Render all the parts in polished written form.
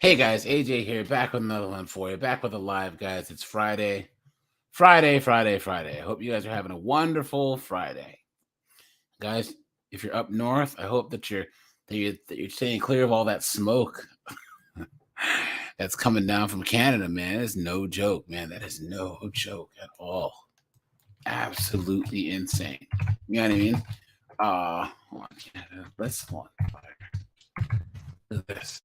Hey guys, AJ here, back with another one for you. Back with a live, guys. It's Friday. Friday. I hope you guys are having a wonderful Friday. Guys, if you're up north, I hope that you're staying clear of all that smoke that's coming down from Canada, man. It's no joke, man. That is no joke at all. Absolutely insane. You know what I mean? Hold on, Canada. Let's hold on. Look at this.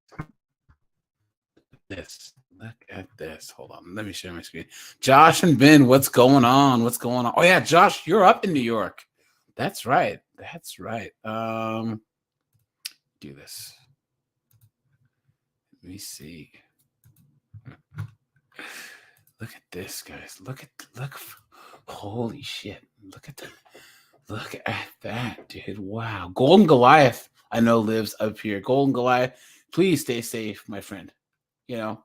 Look at this. Hold on. Let me share my screen. Josh and Ben, what's going on? What's going on? Oh yeah, Josh, you're up in New York. That's right. That's right. Do this. Let me see. Look at this, guys. Look. Holy shit. Look at that, dude. Wow. Golden Goliath, I know, lives up here. Golden Goliath, please stay safe, my friend. You know,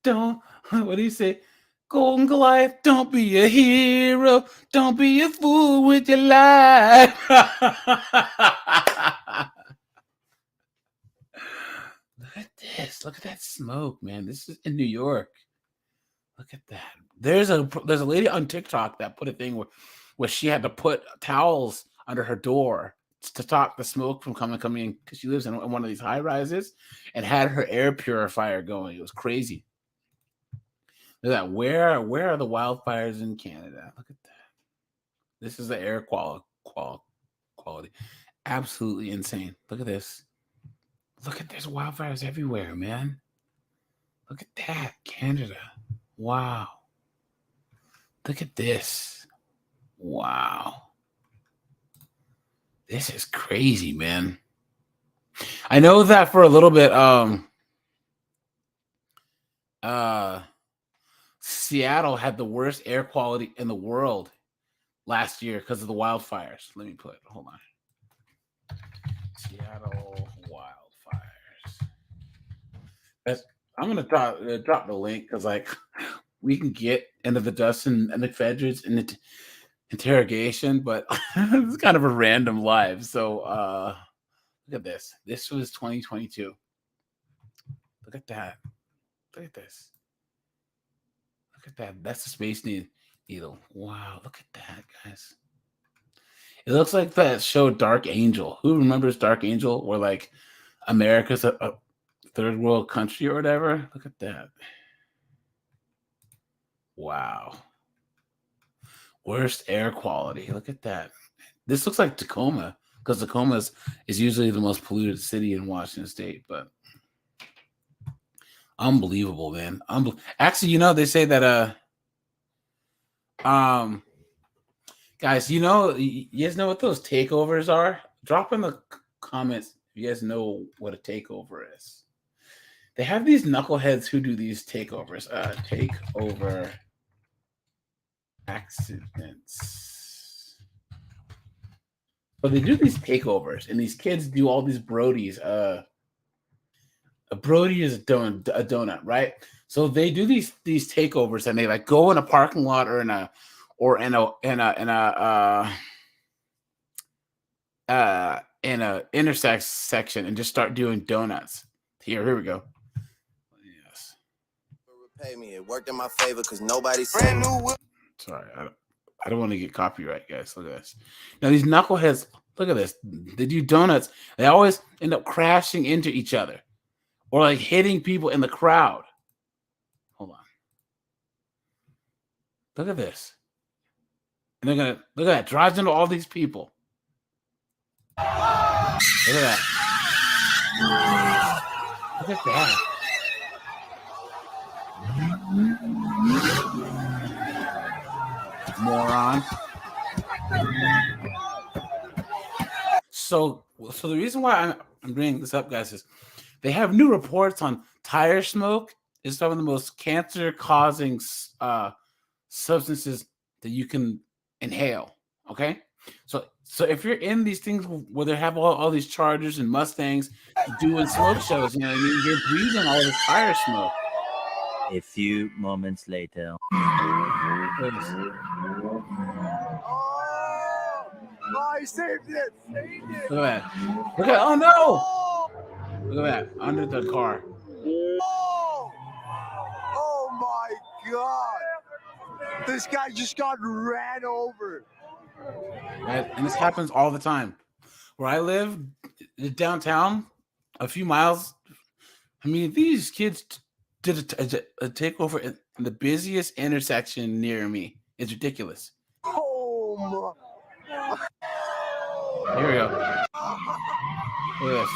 don't, what do you say? Golden Goliath, don't be a hero. Don't be a fool with your life. Look at this. Look at that smoke, man. This is in New York. Look at that. There's a lady on TikTok that put a thing where she had to put towels under her door to stop the smoke from coming in because she lives in one of these high rises and had her air purifier going. It was crazy. Look at that. Where are the wildfires in Canada? Look at that. This is the air quality. Absolutely insane. Look at this. Look at there's wildfires everywhere, man. Look at that, Canada. Wow. Look at this. Wow. This is crazy, man. I know that for a little bit, Seattle had the worst air quality in the world last year because of the wildfires. Let me hold on. Seattle wildfires. I'm gonna drop the link because we can get into the Dustin Mcphetridge interrogation, but it's kind of a random live. So look at this. This was 2022. Look at that. Look at this. Look at that. That's the Space Needle. Wow. Look at that, guys. It looks like that show Dark Angel. Who remembers Dark Angel? Where America's a third world country or whatever. Look at that. Wow. Worst air quality. Look at that. This looks like Tacoma because Tacoma is usually the most polluted city in Washington State, but unbelievable, man. Actually, they say that guys, you guys know what those takeovers are? Drop in the comments if you guys know what a takeover is. They have these knuckleheads who do these takeovers. Takeover accidents. But they do these takeovers, and these kids do all these brodies. A brody is a donut, right? So they do these takeovers, and they go in a parking lot or in a intersection and just start doing donuts. Here we go. Yes. Repay me. It worked in my favor because nobody said. Sorry, I don't want to get copyright, guys. Look at this. Now these knuckleheads, look at this. They do donuts. They always end up crashing into each other or hitting people in the crowd. Hold on. Look at this. And they're gonna look at that. Drives into all these people. Look at that. Look at that. Moron. So the reason why I'm bringing this up, guys, is they have new reports on tire smoke is some of the most cancer-causing substances that you can inhale. Okay, so if you're in these things where they have all these Chargers and Mustangs doing smoke shows, you're breathing all this tire smoke. A few moments later. Oh, he saved it. Look at that. Oh no! Look at that. Under the car. Oh my God. This guy just got ran over. And this happens all the time. Where I live, downtown, a few miles. I mean, these kids did a takeover in the busiest intersection near me. It's ridiculous. Oh my. Here we go. Look at this.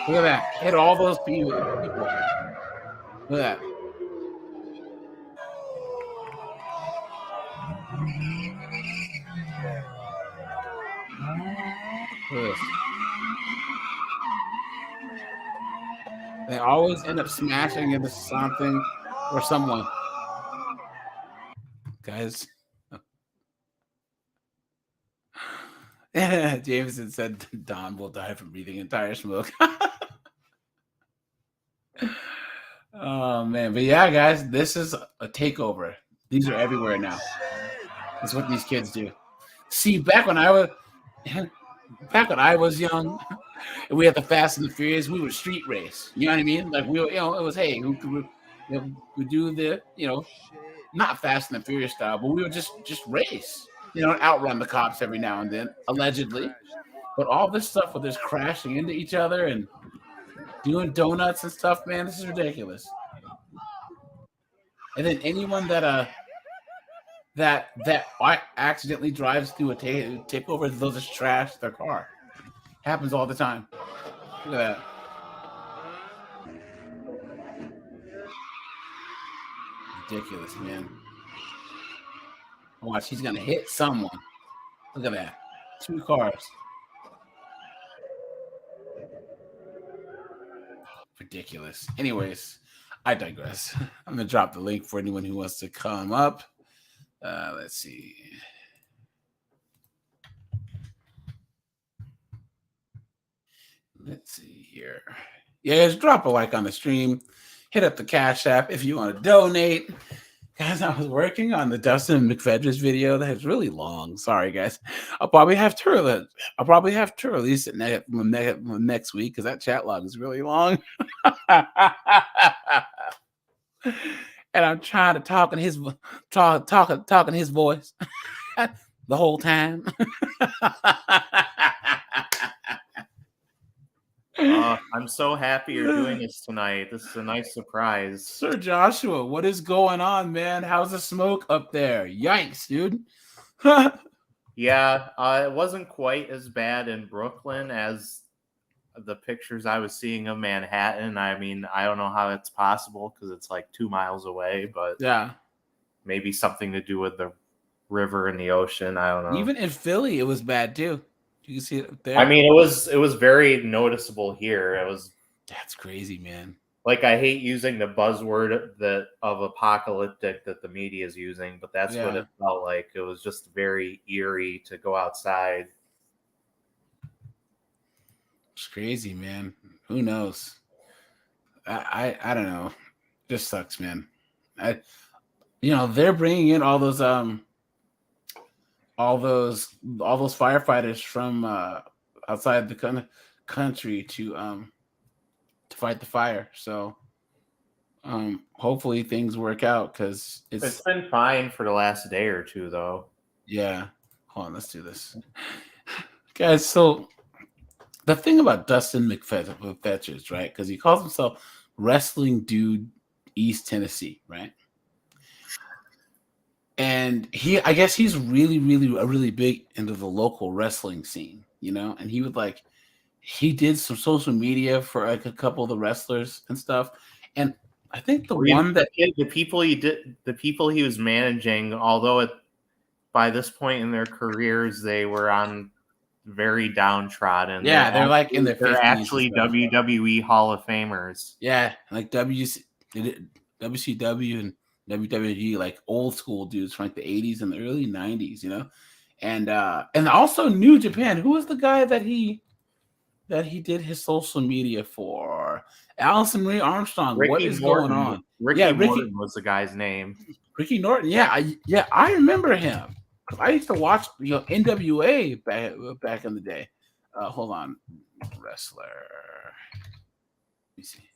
Look at that. Hit all those people. Look at that. Look at this. They always end up smashing into something or someone. Guys. Jameson said Don will die from breathing entire smoke. Oh man, but yeah, guys, this is a takeover. These are everywhere now. That's what these kids do. See, back when I was young, and we had the Fast and the Furious, we would street race. You know what I mean? Like we were, it was we do the, not Fast and the Furious style, but we would just race. Outrun the cops every now and then, allegedly. But all this stuff with this crashing into each other and doing donuts and stuff, man, this is ridiculous. And then anyone that accidentally drives through a takeover, they'll just trash their car. Happens all the time. Look at that. Ridiculous, man. Watch, he's gonna hit someone. Look at that. 2 cars. Ridiculous. Anyways, I digress. I'm gonna drop the link for anyone who wants to come up. Let's see. Let's see here. Yeah, just drop a like on the stream. Hit up the Cash App if you want to donate. Guys, I was working on the Dustin Mcphetridge video. That's really long. Sorry, guys. I'll probably have to release it next week because that chat log is really long. And I'm trying to talk in his voice the whole time. I'm so happy you're doing this tonight. This is a nice surprise. Sir Joshua, what is going on, man? How's the smoke up there? Yikes, dude. Yeah, it wasn't quite as bad in Brooklyn as the pictures I was seeing of Manhattan. I mean, I don't know how it's possible because it's like 2 miles away, but yeah, maybe something to do with the river and the ocean. I don't know. Even in Philly, it was bad too. You can see it up there. I mean, it was very noticeable here. That's crazy, man. Like, I hate using the buzzword of apocalyptic that the media is using, but that's what it felt like. It was just very eerie to go outside. It's crazy, man. Who knows? I don't know. Just sucks, man. They're bringing in all those firefighters from outside the country to fight the fire. So hopefully things work out because it's been fine for the last day or two, though. Yeah. Hold on, let's do this, guys. So the thing about Dustin Mcphetridge, right? Because he calls himself Wrestling Dude East Tennessee, right? And I guess he's really big into the local wrestling scene, and he did some social media for like a couple of the wrestlers and stuff. And I think the people he was managing, although by this point in their careers, they were on very downtrodden. Yeah, they're like in their 50s. They're actually WWE Hall of Famers. Yeah, like WCW and WWE, like old school dudes from like the 80s and the early 90s, and also New Japan. Who was the guy that he did his social media for? Allison Marie Armstrong. Ricky what is Morton. going on? Ricky Morton was the guy's name. Ricky Norton. Yeah, I remember him because I used to watch NWA back in the day. Hold on. Wrestler. Let me see.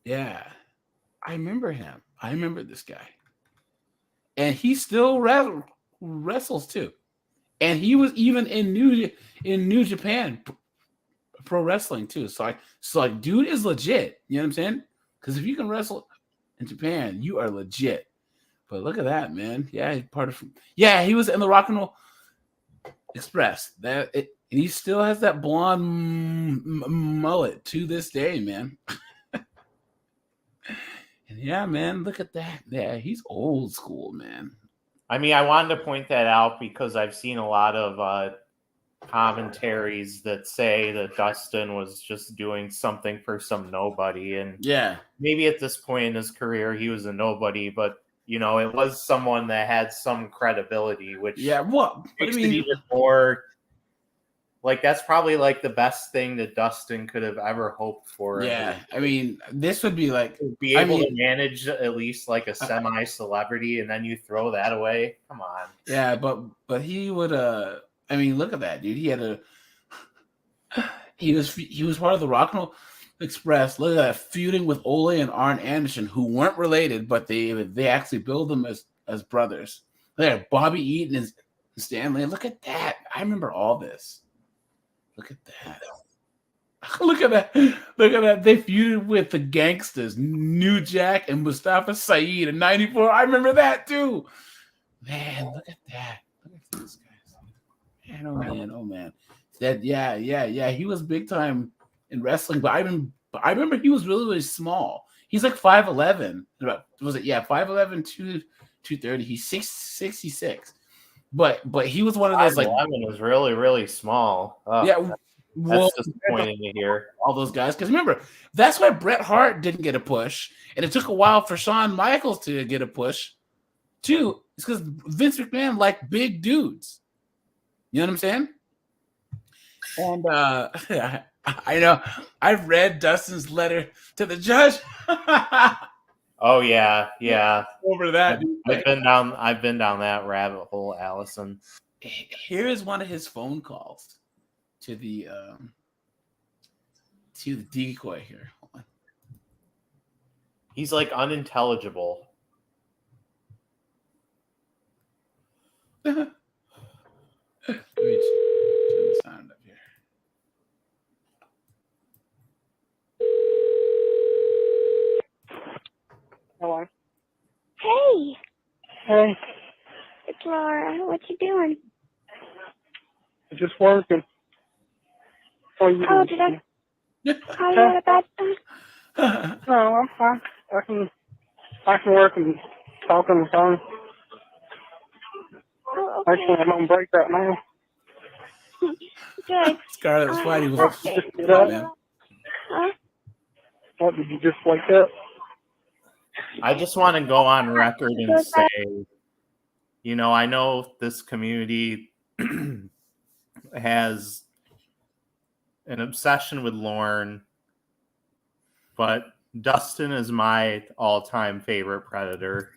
Yeah. I remember him. I remember this guy. And he still wrestles too. And he was even in New Japan Pro Wrestling too. So like dude is legit. You know what I'm saying? Because if you can wrestle in Japan, you are legit. But look at that, man. Yeah, he's part of. Yeah, he was in the Rock and Roll Express. And he still has that blonde mullet to this day, man. And yeah, man, look at that. Yeah, he's old school, man. I mean, I wanted to point that out because I've seen a lot of commentaries that say that Dustin was just doing something for some nobody. And yeah, maybe at this point in his career, he was a nobody, but you know, it was someone that had some credibility, which makes it even more like that's probably like the best thing that Dustin could have ever hoped for. Yeah, I mean, this would be like be able to manage at least like a semi-celebrity, and then you throw that away. Come on. Yeah, but he would. I mean, look at that, dude. He had he was part of the Rock and Roll Express. Look at that, feuding with Ole and Arn Anderson, who weren't related, but they actually billed them as brothers. Look at Bobby Eaton and Stanley. Look at that. I remember all this. Look at that. Look at that. Look at that. They feuded with the Gangsters, New Jack and Mustafa Saeed in '94. I remember that too. Man, look at that. Look at these guys. Man, oh man, oh man. That yeah. He was big time in wrestling, but I remember he was really, really small. He's like 5'11. Was it 5'11, 230. He's 6'66. But he was one of those like 11 was really, really small. That's disappointing to hear. All those guys, because remember, that's why Bret Hart didn't get a push, and it took a while for Shawn Michaels to get a push, too. It's because Vince McMahon liked big dudes. You know what I'm saying? And I know I've read Dustin's letter to the judge. Oh yeah. Over that, I've been down that rabbit hole, Allison. Here is one of his phone calls to the decoy here. Hold on. He's like unintelligible. Let me turn the sound up here. Hello. Hey, Hey, it's Laura. What you doing? just working. Oh, did I call you at a bad time? No, I'm fine. I can work and talk on the phone. Oh, Actually, okay. I'm on break right now. Good. Scarlett was fighting with Get up. Huh? What, did you just wake up? I just want to go on record and say, you know, I know this community has an obsession with Lorne, but Dustin is my all-time favorite Predator.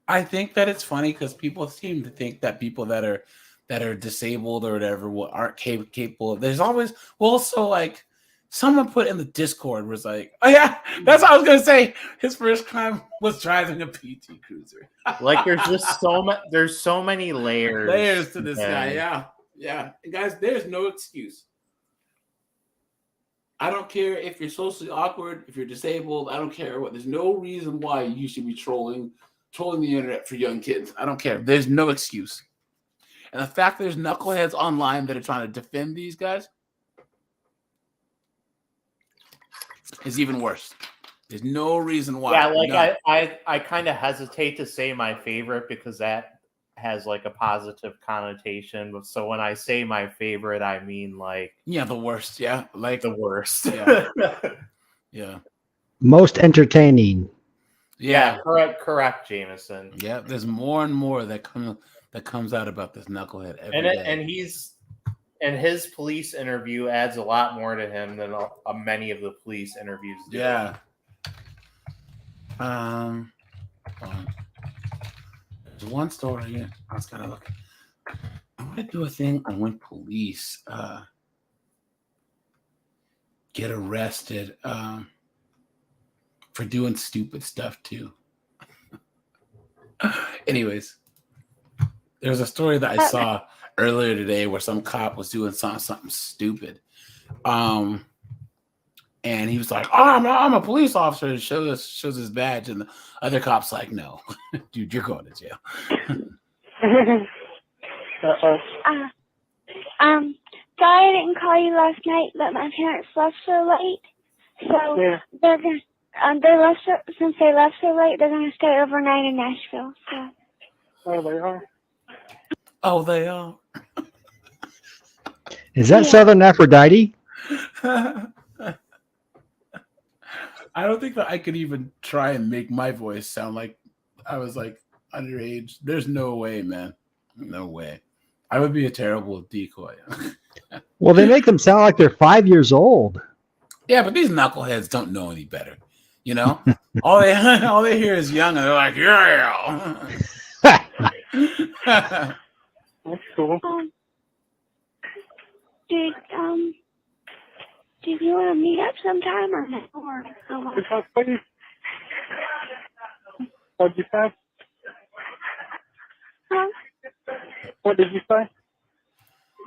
I think that it's funny because people seem to think that people that are disabled or whatever aren't capable. There's always so like someone put in the Discord was like, oh yeah, that's what I was gonna say. His first crime was driving a PT Cruiser. Like there's just there's so many layers to this guy. Yeah. And guys, there's no excuse. I don't care if you're socially awkward, if you're disabled. I don't care what. There's no reason why you should be trolling the internet for young kids. I don't care. There's no excuse. And the fact there's knuckleheads online that are trying to defend these guys is even worse. There's no reason why. Yeah, like I kind of hesitate to say my favorite because that has like a positive connotation. But so when I say my favorite, I mean like the worst. Yeah, like the worst. Yeah. Most entertaining. Yeah, correct, Jameson. Yeah, there's more and more that comes out about this knucklehead every day. And his police interview adds a lot more to him than many of the police interviews do. Yeah. There's one story here. I was kind of looking. want to do a thing on when police get arrested for doing stupid stuff too. Anyways, there's a story that I saw earlier today where some cop was doing something stupid. And he was like, "Oh, I'm a police officer," and shows his badge, and the other cop's like, "No, dude, you're going to jail." Sorry I didn't call you last night, but my parents left so late, so they're gonna. Since they left so late, they're gonna stay overnight in Nashville. So. Oh, they are. Oh, they are. Is that Southern Aphrodite? I don't think that I could even try and make my voice sound like I was like underage. There's no way, man. No way. I would be a terrible decoy. Well, they make them sound like they're 5 years old. Yeah, but these knuckleheads don't know any better. You know, all they hear is young, and they're like, "Yeah." That's cool. Did you want to meet up sometime or no? Please. What'd you say? Huh? What did you say?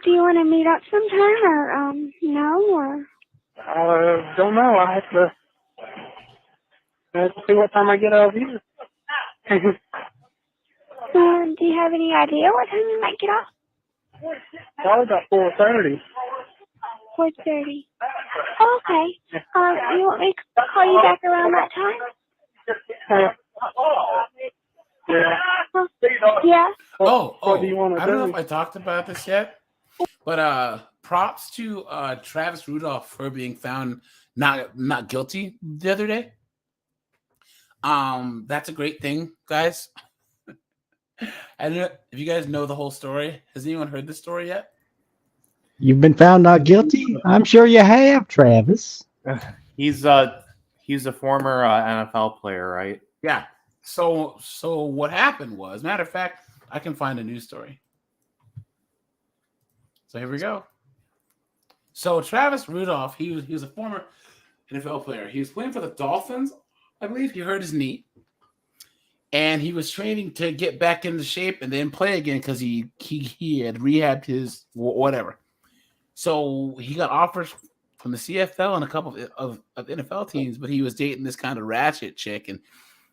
Do you want to meet up sometime or no or? Don't know. I have to see what time I get out of here. Do you have any idea what time you might get off? Probably about 4:30. 4:30. Oh, okay. You want me to call you back around that time? Yeah. Yeah. What do you want to I don't know if I talked about this yet, but props to Travis Rudolph for being found not guilty the other day. That's a great thing, guys. I don't know if you guys know the whole story. Has anyone heard this story yet? You've been found not guilty? I'm sure you have, Travis. He's a former NFL player, right? Yeah. So what happened was, matter of fact, I can find a news story. So here we go. So Travis Rudolph, he was a former NFL player. He was playing for the Dolphins. I believe he hurt his knee. And he was training to get back into shape and then play again because he had rehabbed his whatever. So he got offers from the CFL and a couple of NFL teams, but he was dating this kind of ratchet chick, and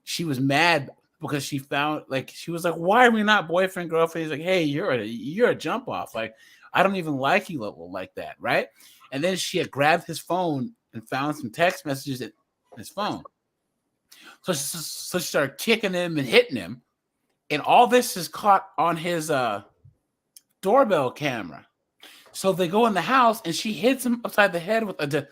she was mad because she found, like, she was like, "Why are we not boyfriend girlfriend?" He's like, "Hey, you're a jump off. Like, I don't even like you like that, right?" And then she had grabbed his phone and found some text messages in his phone. So she started kicking him and hitting him, and all this is caught on his doorbell camera. So they go in the house, and she hits him upside the head with a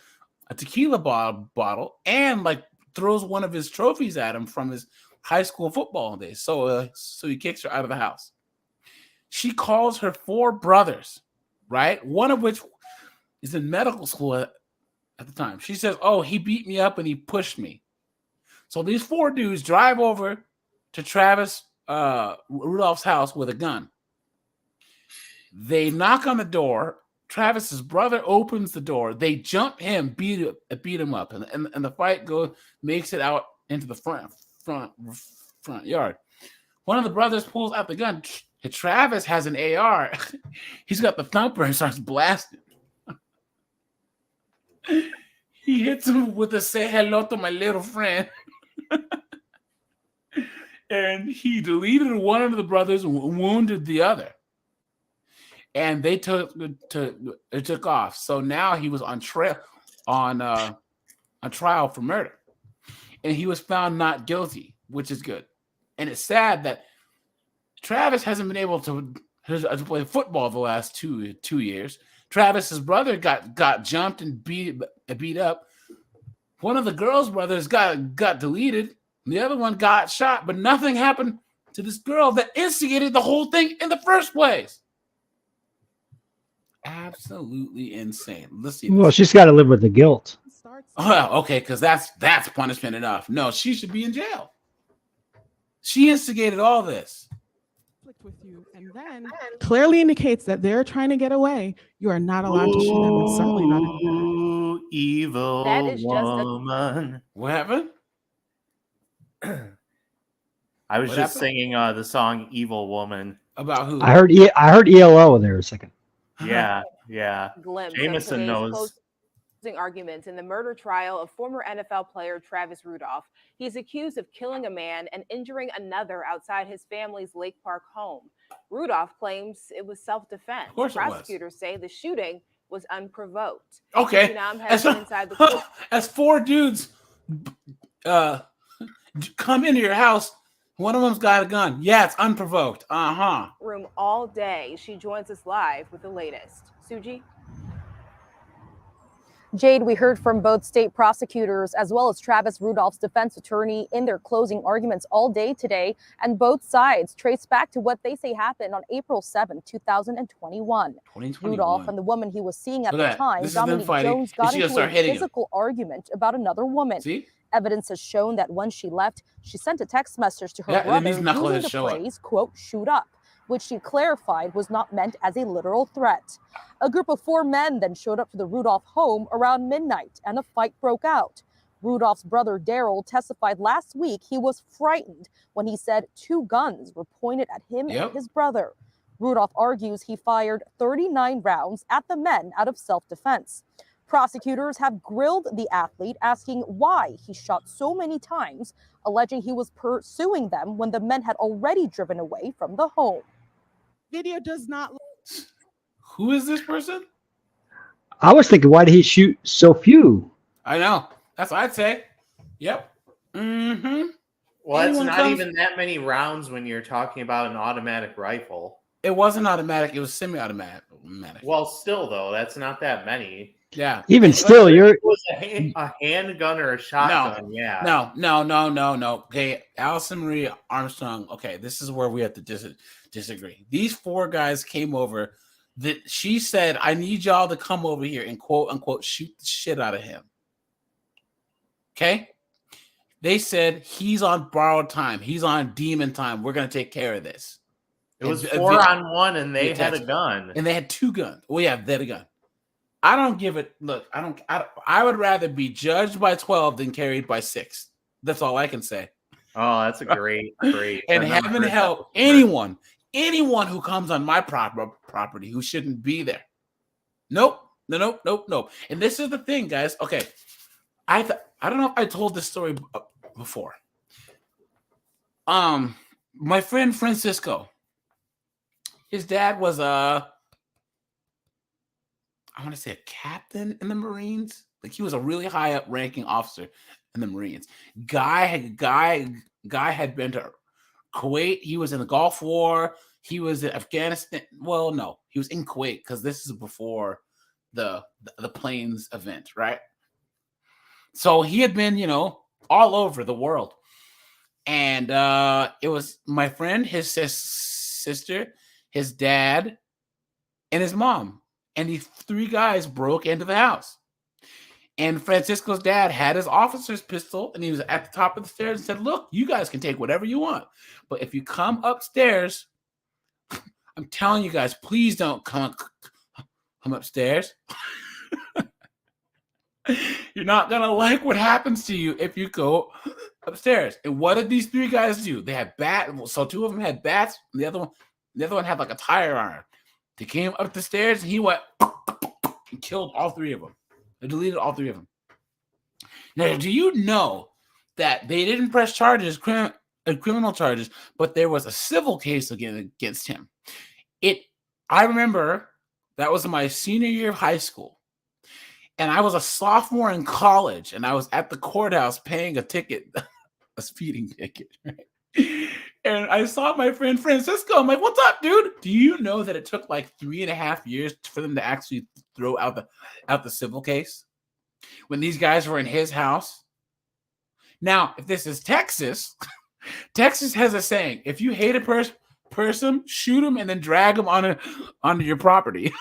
tequila bottle, and like throws one of his trophies at him from his high school football days. So he kicks her out of the house. She calls her 4 brothers, right? One of which is in medical school at the time. She says, "Oh, he beat me up and he pushed me." So these 4 dudes drive over to Travis Rudolph's house with a gun. They knock on the door. Travis's brother opens the door. They jump him, beat him up, and the fight makes it out into the front yard. One of the brothers pulls out the gun. Travis has an AR. He's got the thumper and starts blasting. He hits him with a "say hello to my little friend." And he deleted one of the brothers and wounded the other. And they took off. So now he was on trial for murder. And he was found not guilty, which is good. And it's sad that Travis hasn't been able to play football the last two years. Travis's brother got jumped and beat up. One of the girl's brothers got deleted. The other one got shot, but nothing happened to this girl that instigated the whole thing in the first place. Absolutely insane. Let's see. Well, she's got to live with the guilt. Oh, okay, because that's punishment enough. No, she should be in jail. She instigated all this. with you and then clearly indicates that they're trying to get away, you are not allowed to shoot them. And certainly not Ooh, evil That is just woman. What happened? I was What just happened? singing the song "Evil Woman." About who? I heard ELO there a second. Yeah. glimpse Jameson of today's knows. closing arguments in the murder trial of former NFL player Travis Rudolph. He's accused of killing a man and injuring another outside his family's Lake Park home. Rudolph claims it was self-defense. Of course it was. Prosecutors say the shooting was unprovoked. Okay. Phenom has been inside the court As 4 dudes come into your house, one of them's got a gun. Yeah, it's unprovoked. room all day. She joins us live with the latest. Suji? Jade, we heard from both state prosecutors as well as Travis Rudolph's defense attorney in their closing arguments all day today, and both sides trace back to what they say happened on April 7, 2021. Rudolph and the woman he was seeing at the time, Dominique Jones, got into a physical argument about another woman. See? Evidence has shown that when she left, she sent a text message to her brother using the phrase, quote, shoot up, which she clarified was not meant as a literal threat. A group of 4 men then showed up to the Rudolph home around midnight and a fight broke out. Rudolph's brother Daryl testified last week he was frightened when he said 2 guns were pointed at him and his brother. Rudolph argues he fired 39 rounds at the men out of self-defense. Prosecutors have grilled the athlete, asking why he shot so many times, alleging he was pursuing them when the men had already driven away from the home. Video does not. Who is this person? I was thinking, why did he shoot so few? I know. That's what I'd say. Yep. Mm-hmm. Well, it's not even that many rounds when you're talking about an automatic rifle. It wasn't automatic. It was semi-automatic. Well, still, though, that's not that many. Yeah. Even still, If it was a handgun or a shotgun. No. Okay, Allison Marie Armstrong. Okay, this is where we have to disagree. These 4 guys came over. That she said, "I need y'all to come over here and quote unquote shoot the shit out of him." Okay. They said he's on borrowed time. He's on demon time. We're gonna take care of this. It was 4-on-1, and they had a gun. And they had 2 guns. Well, yeah, they had a gun. I don't give it. Look, I would rather be judged by 12 than carried by 6. That's all I can say. Oh, that's a great. And heaven help anyone who comes on my property who shouldn't be there. Nope. And this is the thing, guys. Okay, I don't know if I told this story before. My friend Francisco, his dad was I want to say a captain in the Marines. Like he was a really high up ranking officer in the Marines. Guy had been to Kuwait. He was in the Gulf War. He was in Afghanistan. Well, no, he was in Kuwait because this is before the planes event, right? So he had been, all over the world. And it was my friend, his sister, his dad, and his mom. And these 3 guys broke into the house. And Francisco's dad had his officer's pistol, and he was at the top of the stairs and said, "Look, you guys can take whatever you want. But if you come upstairs, I'm telling you guys, please don't come upstairs. You're not going to like what happens to you if you go upstairs." And what did these 3 guys do? They had bats. So 2 of them had bats, and the other one had like a tire iron. They came up the stairs, and he went and killed all 3 of them. They deleted all 3 of them. Now, do you know that they didn't press charges, criminal charges, but there was a civil case against him? I remember that was my senior year of high school, and I was a sophomore in college, and I was at the courthouse paying a ticket, a speeding ticket, right? And I saw my friend Francisco. I'm like, "What's up, dude? Do you know that it took like 3.5 years for them to actually throw out the civil case when these guys were in his house?" Now, if this is Texas, Texas has a saying: if you hate a person, shoot them and then drag them onto your property.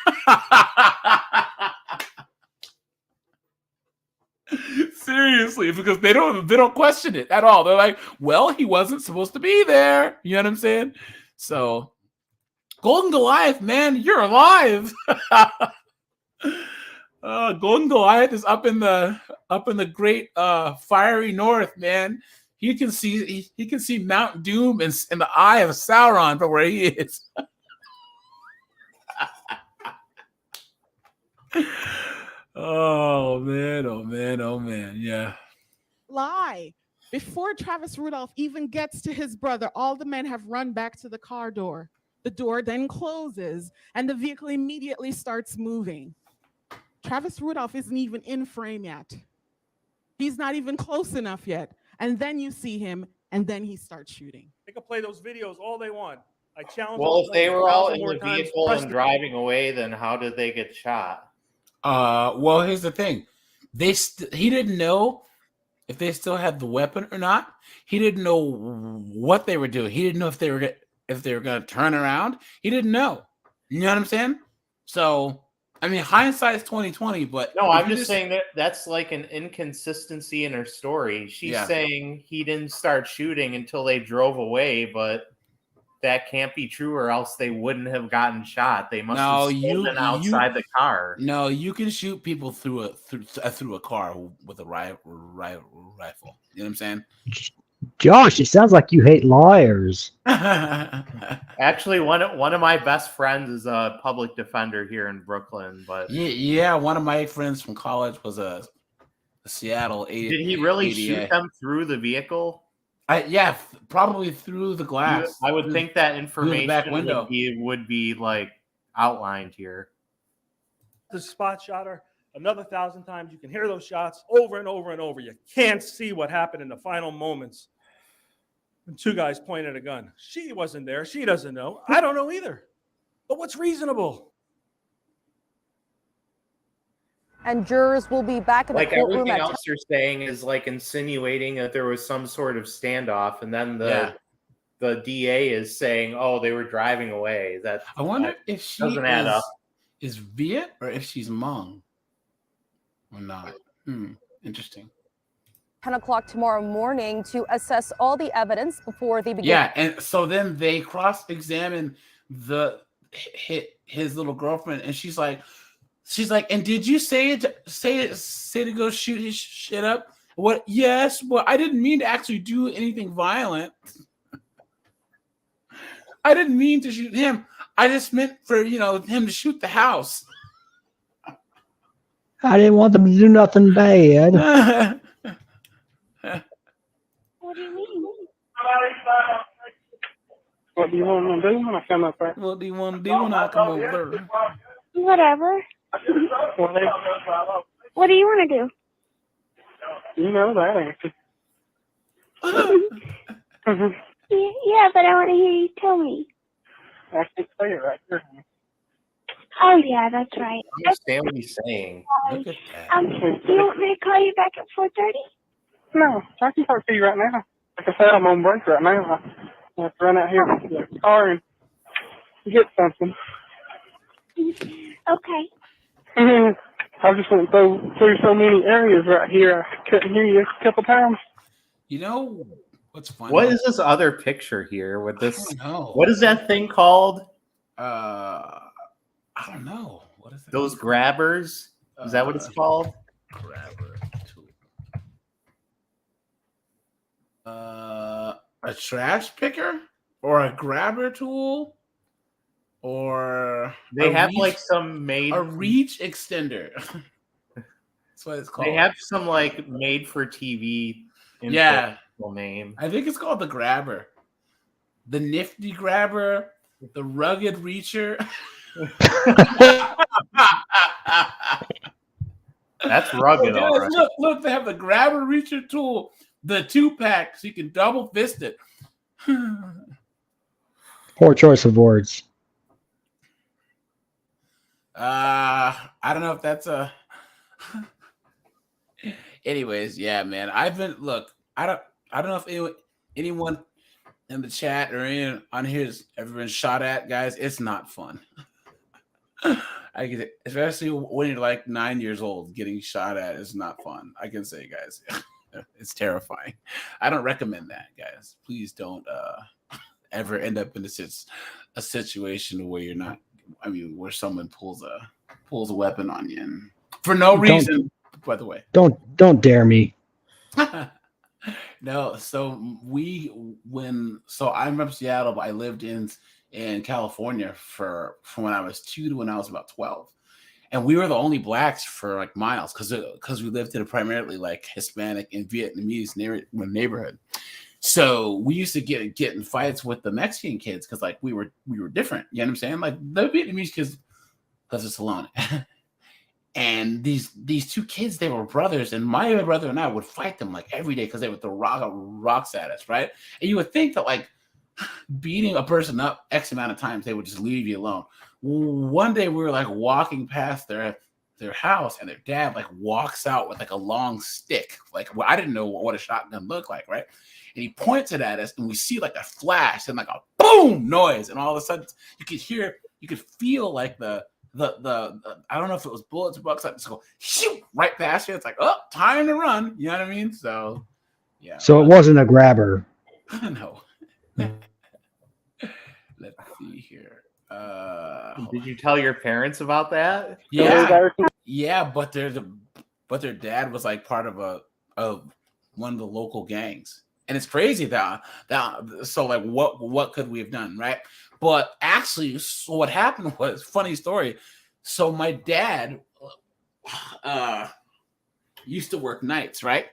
Seriously, because they don't question it at all. They're like, "Well, he wasn't supposed to be there." You know what I'm saying? So Golden Goliath, man, you're alive. Golden Goliath is up in the great fiery north, man. He can see Mount Doom in the eye of Sauron from where he is. Oh man, yeah. Lie. Before Travis Rudolph even gets to his brother, all the men have run back to the car door. The door then closes, and the vehicle immediately starts moving. Travis Rudolph isn't even in frame yet. He's not even close enough yet. And then you see him, and then he starts shooting. They can play those videos all they want. I challenge. Well, if they were all in the vehicle and driving away, then how did they get shot? Well, here's the thing. He didn't know if they still had the weapon or not. He didn't know what they were doing. He didn't know if they were going to turn around. He didn't know. You know what I'm saying? So, I mean, hindsight is 20/20. But no, I'm just saying that's like an inconsistency in her story. She's saying he didn't start shooting until they drove away, but that can't be true, or else they wouldn't have gotten shot. They must have been outside the car. No, you can shoot people through a car with a rifle. You know what I'm saying? Josh, it sounds like you hate liars. Actually, one of my best friends is a public defender here in Brooklyn. But yeah, one of my friends from college was a Seattle. Did he really shoot them through the vehicle? Yeah, probably through the glass. I would think that information back window would be like outlined here. The spot shot her another 1,000 times. You can hear those shots over and over and over. You can't see what happened in the final moments. And two guys pointed a gun. She wasn't there. She doesn't know. I don't know either. But what's reasonable? And jurors will be back in the courtroom. Everything else you're saying is like insinuating that there was some sort of standoff, and then the DA is saying, "Oh, they were driving away." I wonder if she doesn't add up. Is Viet or if she's Hmong or not. Interesting. 10 o'clock tomorrow morning to assess all the evidence before they begin. Yeah, and so then they cross-examine his little girlfriend, and she's like, and did you say to go shoot his shit up? What? Yes, but I didn't mean to actually do anything violent. I didn't mean to shoot him. I just meant for him to shoot the house. I didn't want them to do nothing bad. What do you mean? What do you want to do when I come up there? What do you want to do when I come over? Whatever. What do you want to do? You know that answer. Yeah, but I want to hear you tell me. I can say it right here. Oh, yeah, that's right. I understand what he's saying. Look at that. Do you want me to call you back at 4:30? No, I can talk to you right now. Like I said, I'm on break right now. I have to run out here to the car and get something. Okay. I just went through so many areas right here. I couldn't hear you a couple times. You know what's funny? What is this other picture here with this? I don't know. What is that thing called? I don't know. What is that? Those grabbers? Is that what it's called? Grabber tool. A trash picker or a grabber tool? Or they have like some made a reach extender. That's what it's called. They have some like made for TV name. I think it's called the grabber. The nifty grabber, the rugged reacher. That's rugged. Guys, look, they have the grabber reacher tool, the 2-pack, so you can double fist it. Poor choice of words. I don't know if that's a. Anyways, yeah, man. I don't know if anyone in the chat or on here has ever been shot at, guys. It's not fun. I get it, especially when you're like 9 years old. Getting shot at is not fun. I can say, guys, it's terrifying. I don't recommend that, guys. Please don't ever end up in a situation where you're not. I mean, where someone pulls a weapon on you and for no reason. By the way, don't dare me. No, so I'm from Seattle, but I lived in California from when I was 2 to when I was about 12. And we were the only blacks for like miles because we lived in a primarily like Hispanic and Vietnamese neighborhood. So we used to get in fights with the Mexican kids because like we were different. You know what I'm saying? Like the Vietnamese kids, because it's alone. And these two kids, they were brothers, and my brother and I would fight them like every day because they would throw rocks at us, right? And you would think that like beating a person up X amount of times, they would just leave you alone. One day we were like walking past their house, and their dad like walks out with like a long stick. Like I didn't know what a shotgun looked like, right? And he points it at us, and we see like a flash and like a boom noise, and all of a sudden you could feel like the I don't know if it was bullets or bucks, like just go shoot right past you. It's like, oh, time to run. You know what I mean? So yeah. So it wasn't a grabber. No. Let's see here. Did you tell your parents about that? Yeah, but their dad was like part of one of the local gangs. And it's crazy that so like what could we have done, right? But actually, so what happened was, funny story. So my dad used to work nights, right?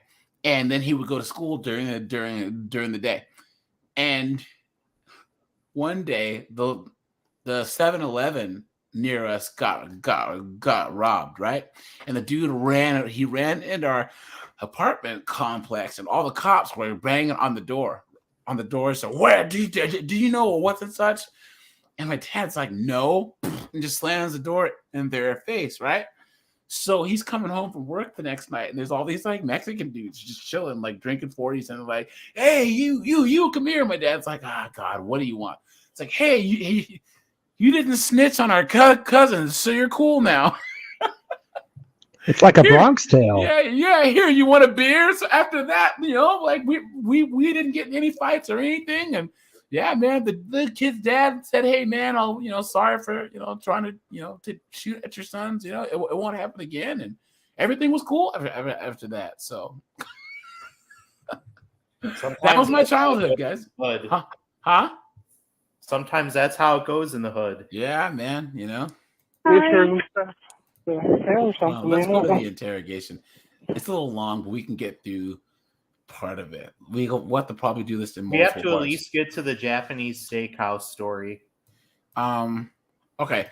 And then he would go to school during the day. And one day the 7-Eleven near us got robbed, right? And the dude ran into our apartment complex, and all the cops were banging on the door. So where do you know what's and such? And my dad's like, no, and just slams the door in their face, right? So he's coming home from work the next night, and there's all these like Mexican dudes just chilling, like drinking 40s, and like, hey, you come here. My dad's like, God, what do you want? It's like, hey, you didn't snitch on our cousins, so you're cool now. It's like a Bronx Tale. Yeah. Here, you want a beer? So after that, like we didn't get in any fights or anything, and yeah, man, the kid's dad said, hey, man, I'll sorry for trying to shoot at your sons. It won't happen again, and everything was cool after that. So that was my childhood, guys. Huh? Sometimes that's how it goes in the hood. Yeah, man. Well, let's go to the interrogation. It's a little long, but we can get through part of it. We'll have to probably do this in multiple parts. We have to at least get to the Japanese steakhouse story. Okay.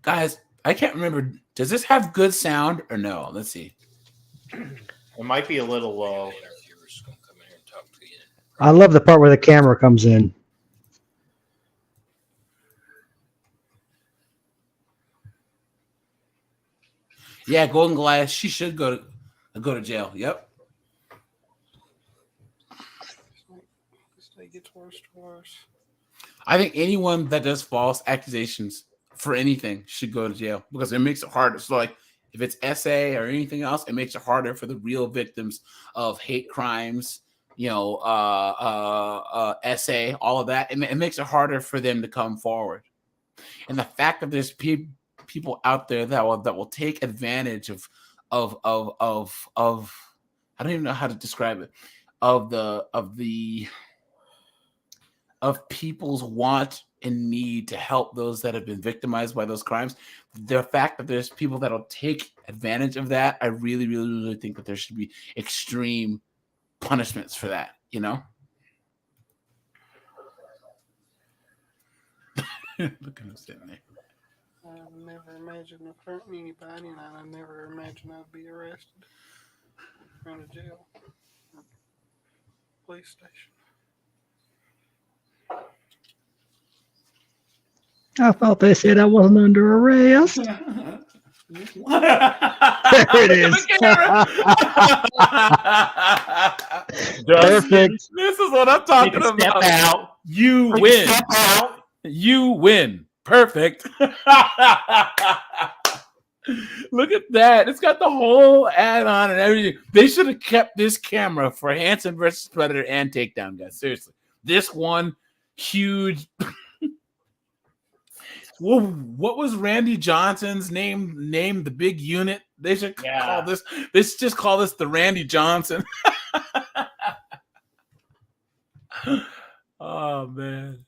Guys, I can't remember. Does this have good sound or no? Let's see. It might be a little low. I love the part where the camera comes in. Yeah, Golden Goliath. She should go to jail. Yep. It gets worse and worse. I think anyone that does false accusations for anything should go to jail because it makes it harder. So, like, if it's SA or anything else, it makes it harder for the real victims of hate crimes. SA, all of that. It makes it harder for them to come forward. And the fact that there's people out there that will take advantage of I don't even know how to describe it, of people's want and need to help those that have been victimized by those crimes. The fact that there's people that'll take advantage of that, I really, really, really think that there should be extreme punishments for that, Look at him sitting there. I've never imagined hurting anybody, and I never imagined I'd be arrested, going to jail, police station. I thought they said I wasn't under arrest. There it is. Perfect. This is what I'm talking about. Step out. You win. Step out. You win. Perfect. Look at that. It's got the whole add-on and everything. They should have kept this camera for Hanson versus Predator and Takedown, guys. Seriously. This one huge. Well, what was Randy Johnson's name? Name the big unit. They should call this. They should just call this the Randy Johnson. Oh man.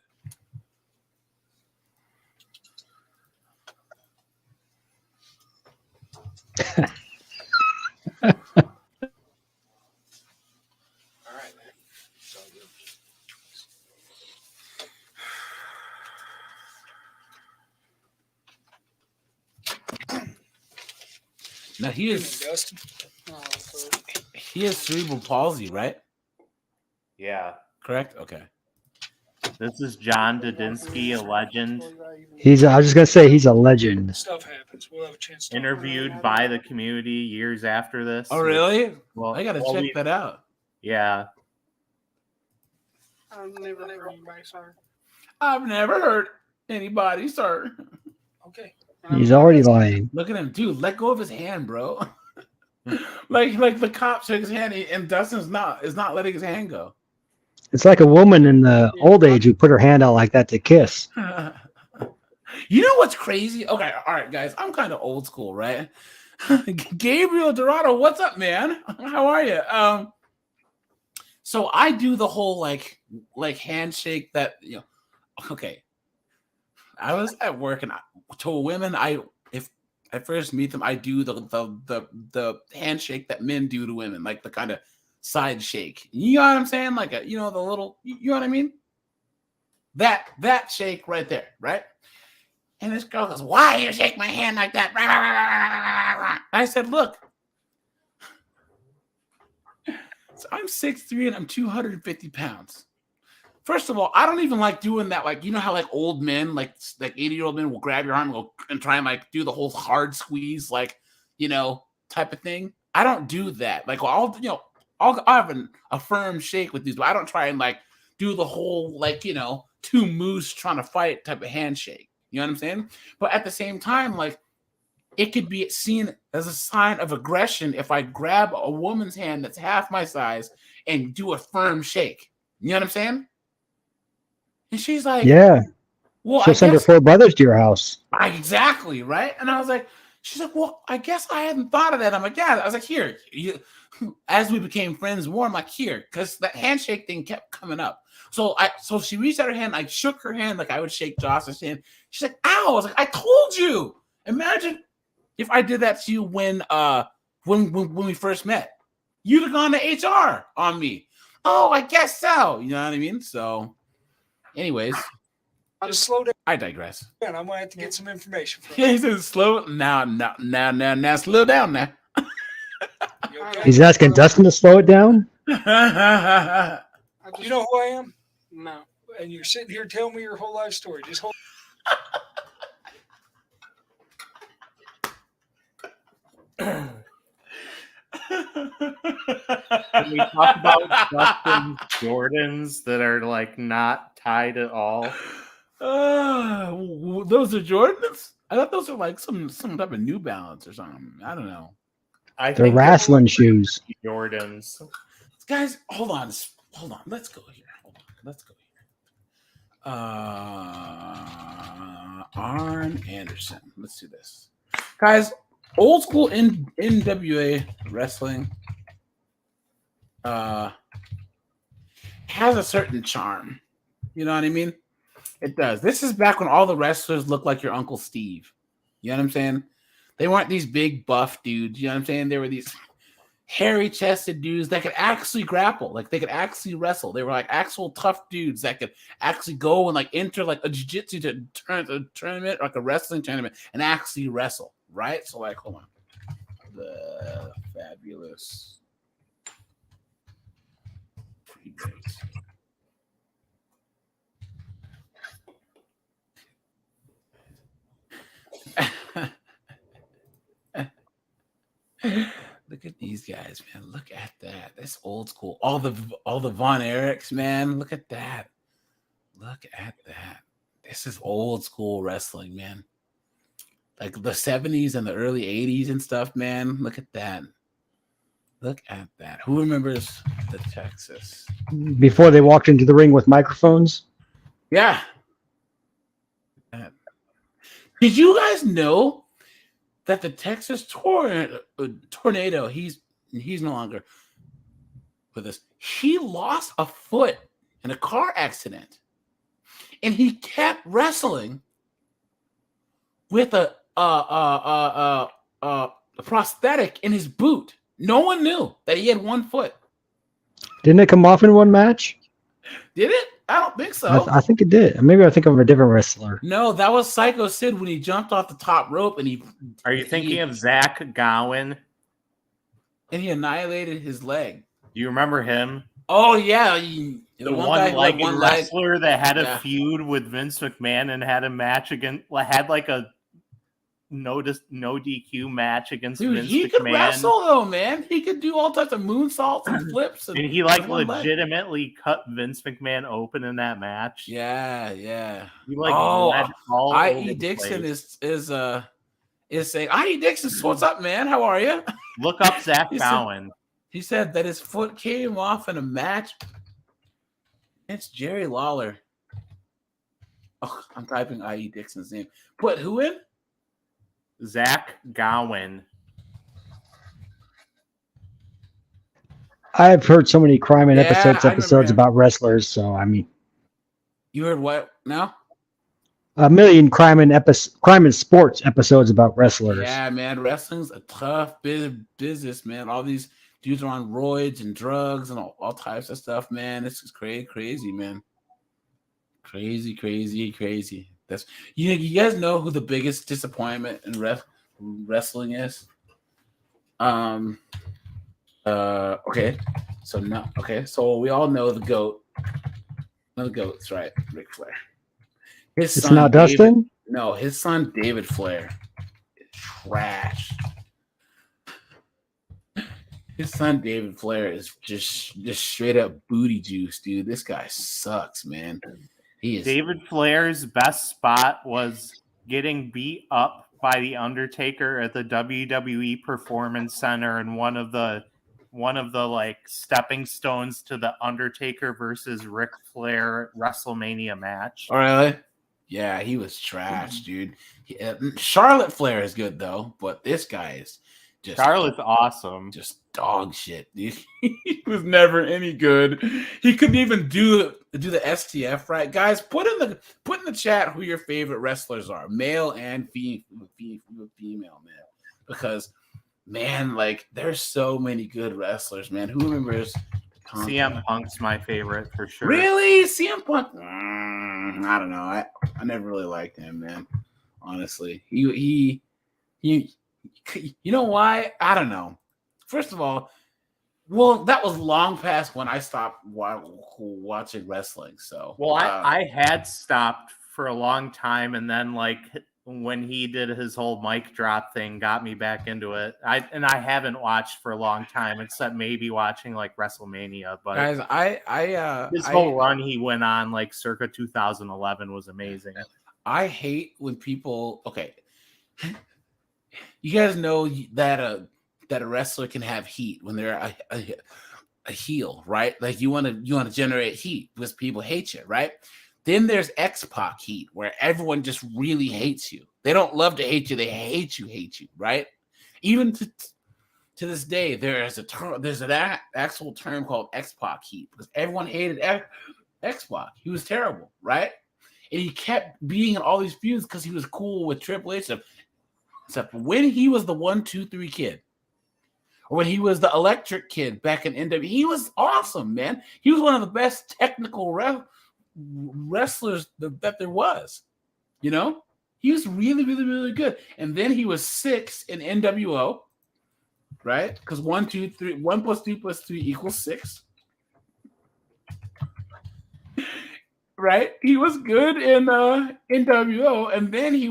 Now he has cerebral palsy, right? Yeah. Correct? Okay. This is John Dudinsky, a legend. I was just gonna say he's a legend. Stuff happens. We'll have a chance to Interviewed by the community years after this. Oh, really? Well, I gotta check that out. Yeah. I've never heard anybody, sir. I've never heard anybody, sir. Okay. He's already lying. Look at him, dude. Let go of his hand, bro. like the cop shook his hand, and Dustin's is not letting his hand go. It's like a woman in the old age who put her hand out like that to kiss. You know what's crazy? Okay, all right, guys. I'm kind of old school, right? Gabriel Dorado, what's up, man? How are you? So I do the whole like handshake that Okay, I was at work and to women, if I first meet them, I do the handshake that men do to women, like the kind of side shake. You know what I'm saying? Like the little, you know what I mean? That shake right there, right? And this girl goes, "Why you shake my hand like that?" I said, "Look, so I'm 6'3" and I'm 250 pounds. First of all, I don't even like doing that. Like, you know how like old men, like 80-year-old men will grab your arm and go and try and like do the whole hard squeeze, like, type of thing. I don't do that. Like, I'll have a firm shake with these, but I don't try and like do the whole like, two moose trying to fight type of handshake. You know what I'm saying? But at the same time, like, it could be seen as a sign of aggression if I grab a woman's hand that's half my size and do a firm shake. You know what I'm saying? And she's like, "Yeah, well, she'll send her 4 brothers to your house." Exactly, right? And I was like, she's like, "Well, I guess I hadn't thought of that." I'm like, "Yeah." I was like, "Here." As we became friends more, I'm like, "Here," because that handshake thing kept coming up. So she reached out her hand. I shook her hand like I would shake Josh's hand. She's like, "Ow!" I was like, "I told you." Imagine if I did that to you when we first met. You'd have gone to HR on me. Oh, I guess so. You know what I mean? So, anyways, just slow down. I digress. I'm gonna have to get some information from you. He says, "Slow now, slow down now." He's asking Dustin to slow it down. You know who I am? No. And you're sitting here telling me your whole life story. Just hold. Can we talk about Dustin Jordans that are like not tied at all? Those are Jordans? I thought those are like some type of New Balance or something. I don't know. They're wrestling shoes. Jordans. Guys, hold on. Let's go here. Arn Anderson. Let's do this. Guys, old school NWA wrestling has a certain charm. You know what I mean? It does. This is back when all the wrestlers looked like your Uncle Steve. You know what I'm saying? They weren't these big buff dudes. You know what I'm saying? They were these hairy-chested dudes that could actually grapple. Like, they could actually wrestle. They were like actual tough dudes that could actually go and like enter like a jiu-jitsu tournament, like a wrestling tournament, and actually wrestle. Right? So, like, hold on. The fabulous Freebirds. Look at these guys, man. Look at that. That's old school. All the Von Erichs, man. Look at that. Look at that. This is old school wrestling, man. Like the 70s and the early 80s and stuff, man. Look at that. Look at that. Who remembers the Texas? Before they walked into the ring with microphones? Yeah. Did you guys know that the Texas tornado, he's no longer with us. He lost a foot in a car accident, and he kept wrestling with a prosthetic in his boot. No one knew that he had one foot. Didn't it come off in one match? Did it? I don't think so. I think it did. Maybe I think of a different wrestler. No, that was Psycho Sid when he jumped off the top rope and he. Are you thinking of Zach Gowen? And he annihilated his leg. Do you remember him? Oh yeah, the one-legged wrestler that had a feud with Vince McMahon and had a match against, had like a no DQ match against Vince he McMahon. Could wrestle though, man. He could do all types of moonsaults and flips. And he like legitimately cut Vince McMahon open in that match. Yeah, yeah. He like bled all over I.E. Dixon is saying, I.E. Dixon, what's up, man? How are you? Look up Zach Gowen. He said that his foot came off in a match. It's Jerry Lawler. Oh, I'm typing I.E. Dixon's name. Put who in? Zach Gowen. I've heard so many crime and episodes about wrestlers. So I mean, you heard what now? A million crime and sports episodes about wrestlers. Yeah, man, wrestling's a tough business, man. All these dudes are on roids and drugs and all types of stuff, man. This is crazy, man. Crazy. That's you guys know who the biggest disappointment in wrestling is? Okay. So we all know the GOAT. One of the GOATs, right? Ric Flair. It's not Dustin? No, his son David Flair is trash. His son David Flair is just straight up booty juice, dude. This guy sucks, man. David Flair's best spot was getting beat up by the Undertaker at the WWE Performance Center and one of the like stepping stones to the Undertaker versus Ric Flair WrestleMania match. Oh, really? Yeah, he was trash, dude. Charlotte Flair is good though, but this guy is just Charlotte's awesome. Just dog shit, dude. He was never any good. He couldn't even do the STF right. Guys, put in the chat who your favorite wrestlers are, male and female, man. Because man, like there's so many good wrestlers, man. Who remembers CM Punk's my favorite for sure. Really? CM Punk? I don't know. I never really liked him, man. Honestly. He you know why? I don't know. First of all, well, that was long past when I stopped watching wrestling. So, well, I had stopped for a long time, and then like when he did his whole mic drop thing, got me back into it. I haven't watched for a long time, except maybe watching like WrestleMania. But guys, his whole run he went on like circa 2011 was amazing. I hate when people. Okay, you guys know that a wrestler can have heat when they're a heel, right? Like you want to generate heat because people hate you, right? Then there's XPac heat where everyone just really hates you. They don't love to hate you; they hate you, right? Even to this day, there's an actual term called XPac heat because everyone hated XPac. He was terrible, right? And he kept being in all these feuds because he was cool with Triple H stuff. Except when he was the 1, 2, 3 kid, or when he was the electric kid back in NW, he was awesome, man. He was one of the best technical wrestlers that there was. You know, he was really, really, really good. And then he was 6 in NWO, right? Because 1, 2, 3, 1 + 2 + 3 equals 6. Right? He was good in NWO, and then he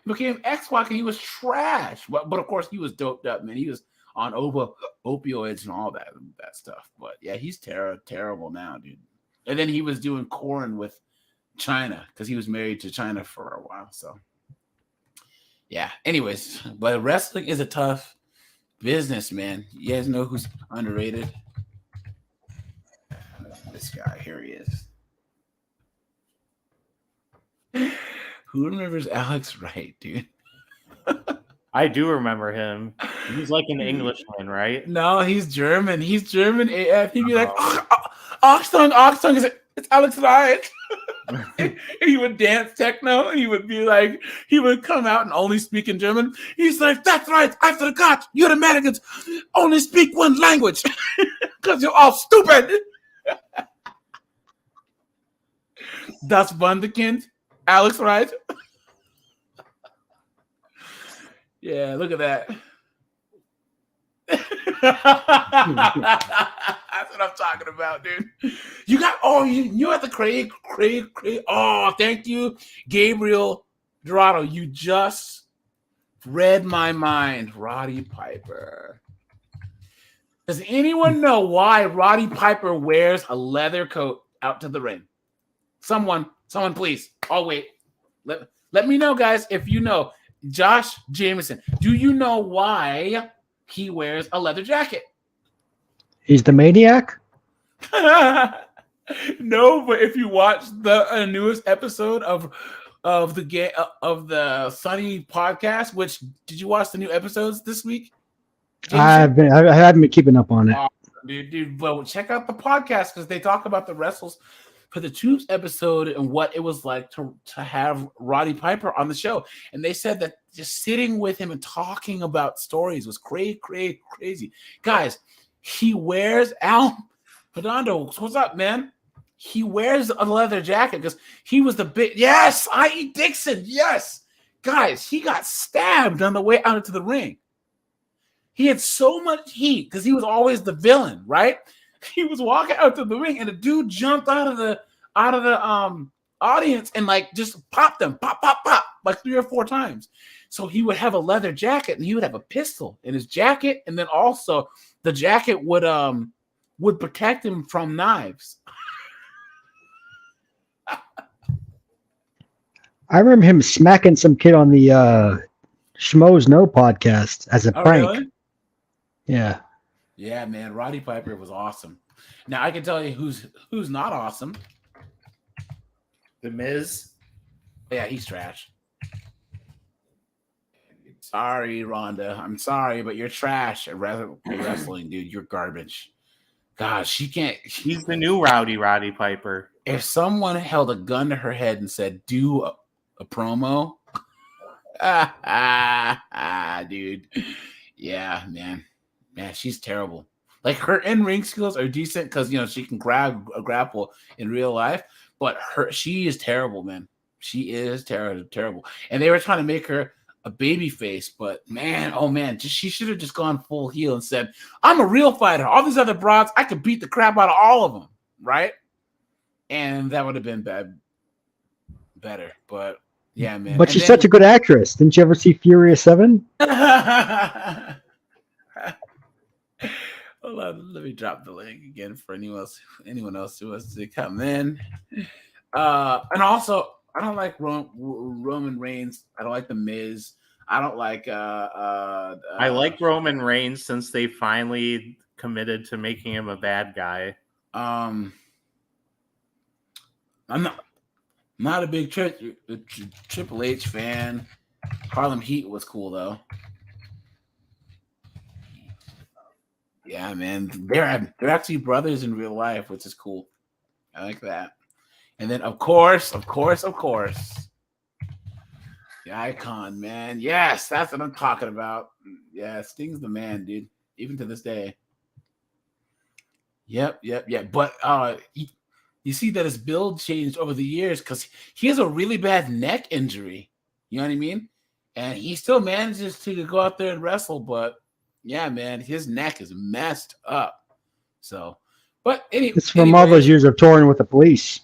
became X-Pac, and he was trash. But of course, he was doped up, man. He was on opioids and all that stuff. But yeah, he's terrible now, dude. And then he was doing Corn with China because he was married to China for a while. So yeah. Anyways, but wrestling is a tough business, man. You guys know who's underrated? This guy, here he is. Who remembers Alex Wright, dude? I do remember him. He's like an Englishman, right? No, he's German. He's German AF. He'd be like, Achtung, it's Alex Wright. And he would dance techno, and he would be like, he would come out and only speak in German. He's like, that's right, I forgot, you Americans only speak one language because you're all stupid. Das Wunderkind, Alex Wright. Yeah, look at that. That's what I'm talking about, dude. You got you at the Craig. Oh, thank you, Gabriel Dorado. You just read my mind, Roddy Piper. Does anyone know why Roddy Piper wears a leather coat out to the ring? Someone, please. I'll wait. Let me know, guys, if you know. Josh Jameson, do you know why he wears a leather jacket? He's the maniac? No, but if you watch the newest episode of the Sunny podcast, which did you watch the new episodes this week? I haven't been keeping up on it. Dude, well, check out the podcast because they talk about the wrestles for the Tubes episode and what it was like to have Roddy Piper on the show. And they said that just sitting with him and talking about stories was crazy. Guys, he wears Al Redondo. What's up, man? He wears a leather jacket because he was the big. Yes, I.E. Dixon. Yes. Guys, he got stabbed on the way out into the ring. He had so much heat because he was always the villain, right? He was walking out to the ring, and a dude jumped out of the audience and like just popped him, pop, like 3 or 4 times. So he would have a leather jacket, and he would have a pistol in his jacket, and then also the jacket would protect him from knives. I remember him smacking some kid on the Schmoes No podcast as a prank. Really? Yeah. Yeah, man, Roddy Piper was awesome. Now I can tell you who's not awesome. The Miz. Yeah, he's trash. Sorry, Rhonda. I'm sorry, but you're trash at wrestling, dude. You're garbage. Gosh, she can't. He's the new Roddy Piper. If someone held a gun to her head and said, "Do a promo," dude. Yeah, man. Man, she's terrible. Like her in-ring skills are decent because she can grab a grapple in real life, but she is terrible, man. She is terrible. And they were trying to make her a baby face, but man, oh man, she should have just gone full heel and said, "I'm a real fighter. All these other broads, I could beat the crap out of all of them," right? And that would have been better. But yeah, man. But she's such a good actress. Didn't you ever see Furious 7? Hold on, let me drop the link again for anyone else who wants to come in. And also, I don't like Roman Reigns. I don't like The Miz. I don't like. I like Roman Reigns since they finally committed to making him a bad guy. I'm not a big Triple H fan. Harlem Heat was cool though. Yeah, man, they're actually brothers in real life, which is cool. I like that. And then, of course, the Icon, man. Yes, that's what I'm talking about. Yeah, Sting's the man, dude. Even to this day. Yep. But you see that his build changed over the years because he has a really bad neck injury. You know what I mean? And he still manages to go out there and wrestle, but yeah, man, his neck is messed up. So, but it's from all those years of touring with the Police.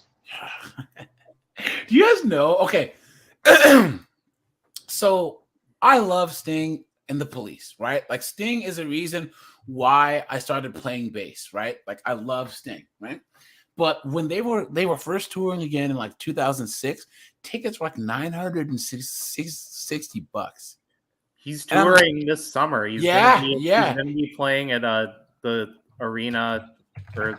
Do you guys know? Okay. So I love Sting and the Police, right? Like Sting is a reason why I started playing bass, right? Like I love Sting, right? But when they were first touring again in like 2006, tickets were like $960. He's touring this summer. He's gonna be playing at the arena or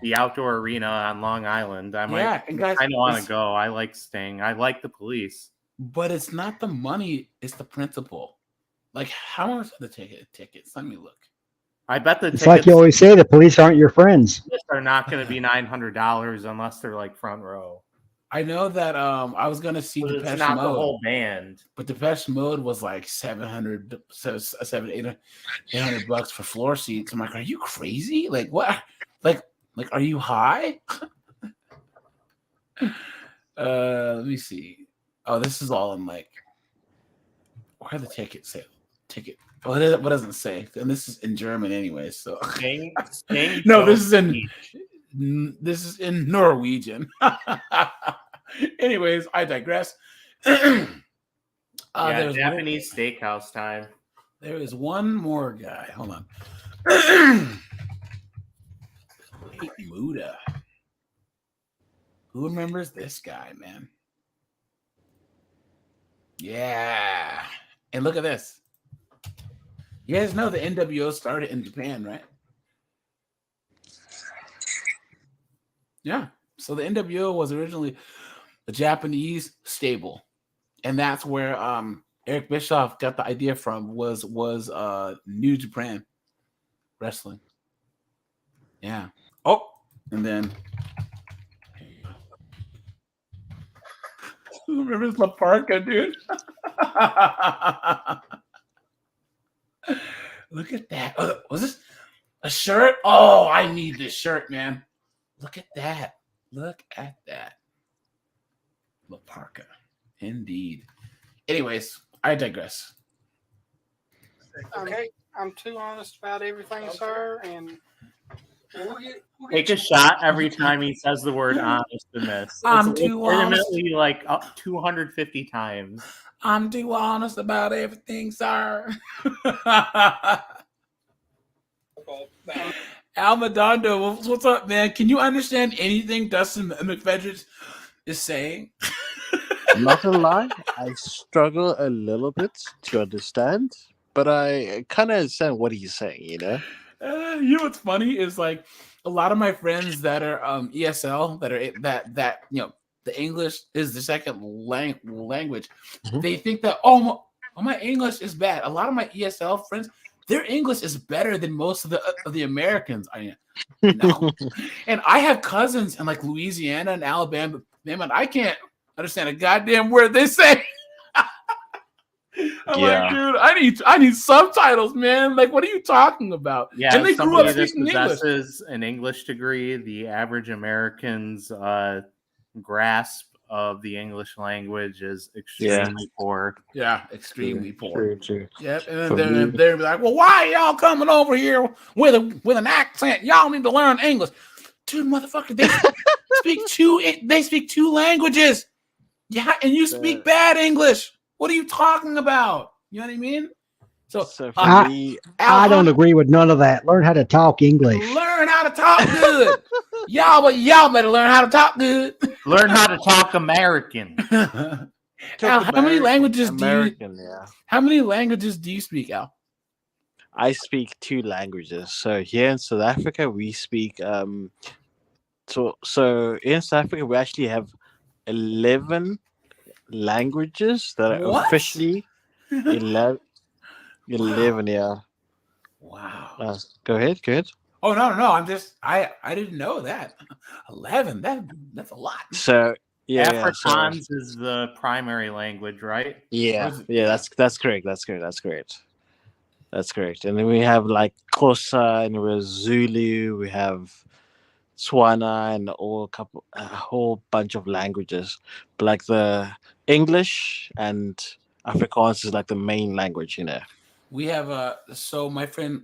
the outdoor arena on Long Island. I kind of want to go. I like Sting. I like the Police. But it's not the money; it's the principle. Like, how much are the tickets? Let me look. I bet the It's like you always say, the police aren't your friends. are not going to be $900 unless they're like front row. I know that I was gonna see But Depeche it's not Mode, the whole band. but Depeche Mode was like $700 $800 for floor seats. I'm like, are you crazy? Like what? Like are you high? Let me see. Oh, this is all in like. Where are the tickets? Ticket. Oh, what doesn't it say? And this is in German anyway. So no, this is in Norwegian. Anyways, I digress. There's Japanese steakhouse time. There is one more guy. Hold on. Wait, Muda. Who remembers this guy, man? Yeah. And look at this. You guys know the NWO started in Japan, right? Yeah. So the NWO was originally a Japanese stable, and that's where Eric Bischoff got the idea from. Was New Japan Wrestling. Yeah. Oh, and then who remembers La Parka, dude? Look at that. Was this a shirt? Oh, I need this shirt, man. Look at that. Look at that. La Parka. Indeed. Anyways, I digress. Okay. I'm too honest about everything, sir, and Take a shot every time he says the word honest in this. I'm too honest. Like 250 times. I'm too honest about everything, sir. Al Madonna, what's up, man? Can you understand anything Dustin Mcphetridge is saying? I'm not gonna lie, I struggle a little bit to understand, but I kind of understand what he's saying, you know? You know what's funny is like a lot of my friends that are ESL that you know the English is the second language. Mm-hmm. They think that my English is bad. A lot of my ESL friends, their English is better than most of the Americans. I know, and I have cousins in like Louisiana and Alabama, and I can't understand a goddamn word they say. I'm like, dude, I need subtitles, man. Like, what are you talking about? Yeah, and they grew up speaking possesses English. An English degree, the average American's grasp of the English language is extremely poor. Yeah, extremely poor. True. Yep, and then they're like, well, why are y'all coming over here with an accent? Y'all need to learn English. Dude, motherfucker, they speak two languages. Yeah, and you speak bad English. What are you talking about? You know what I mean? So I don't agree with none of that. Learn how to talk English. Learn how to talk good. y'all better learn how to talk good. Learn how to talk American. Al, how many languages How many languages do you speak, Al? I speak 2 languages. So here in South Africa, we speak so in South Africa we actually have 11 languages that are officially 11. Yeah. Wow. Go ahead. Oh no! I didn't know that. 11. That's a lot. So Afrikaans is the primary language, right? Yeah. That's correct. That's correct. And then we have like Xhosa, and we have Zulu, we have Tswana, and a whole bunch of languages. But like the English and Afrikaans is like the main language, you know. We have so my friend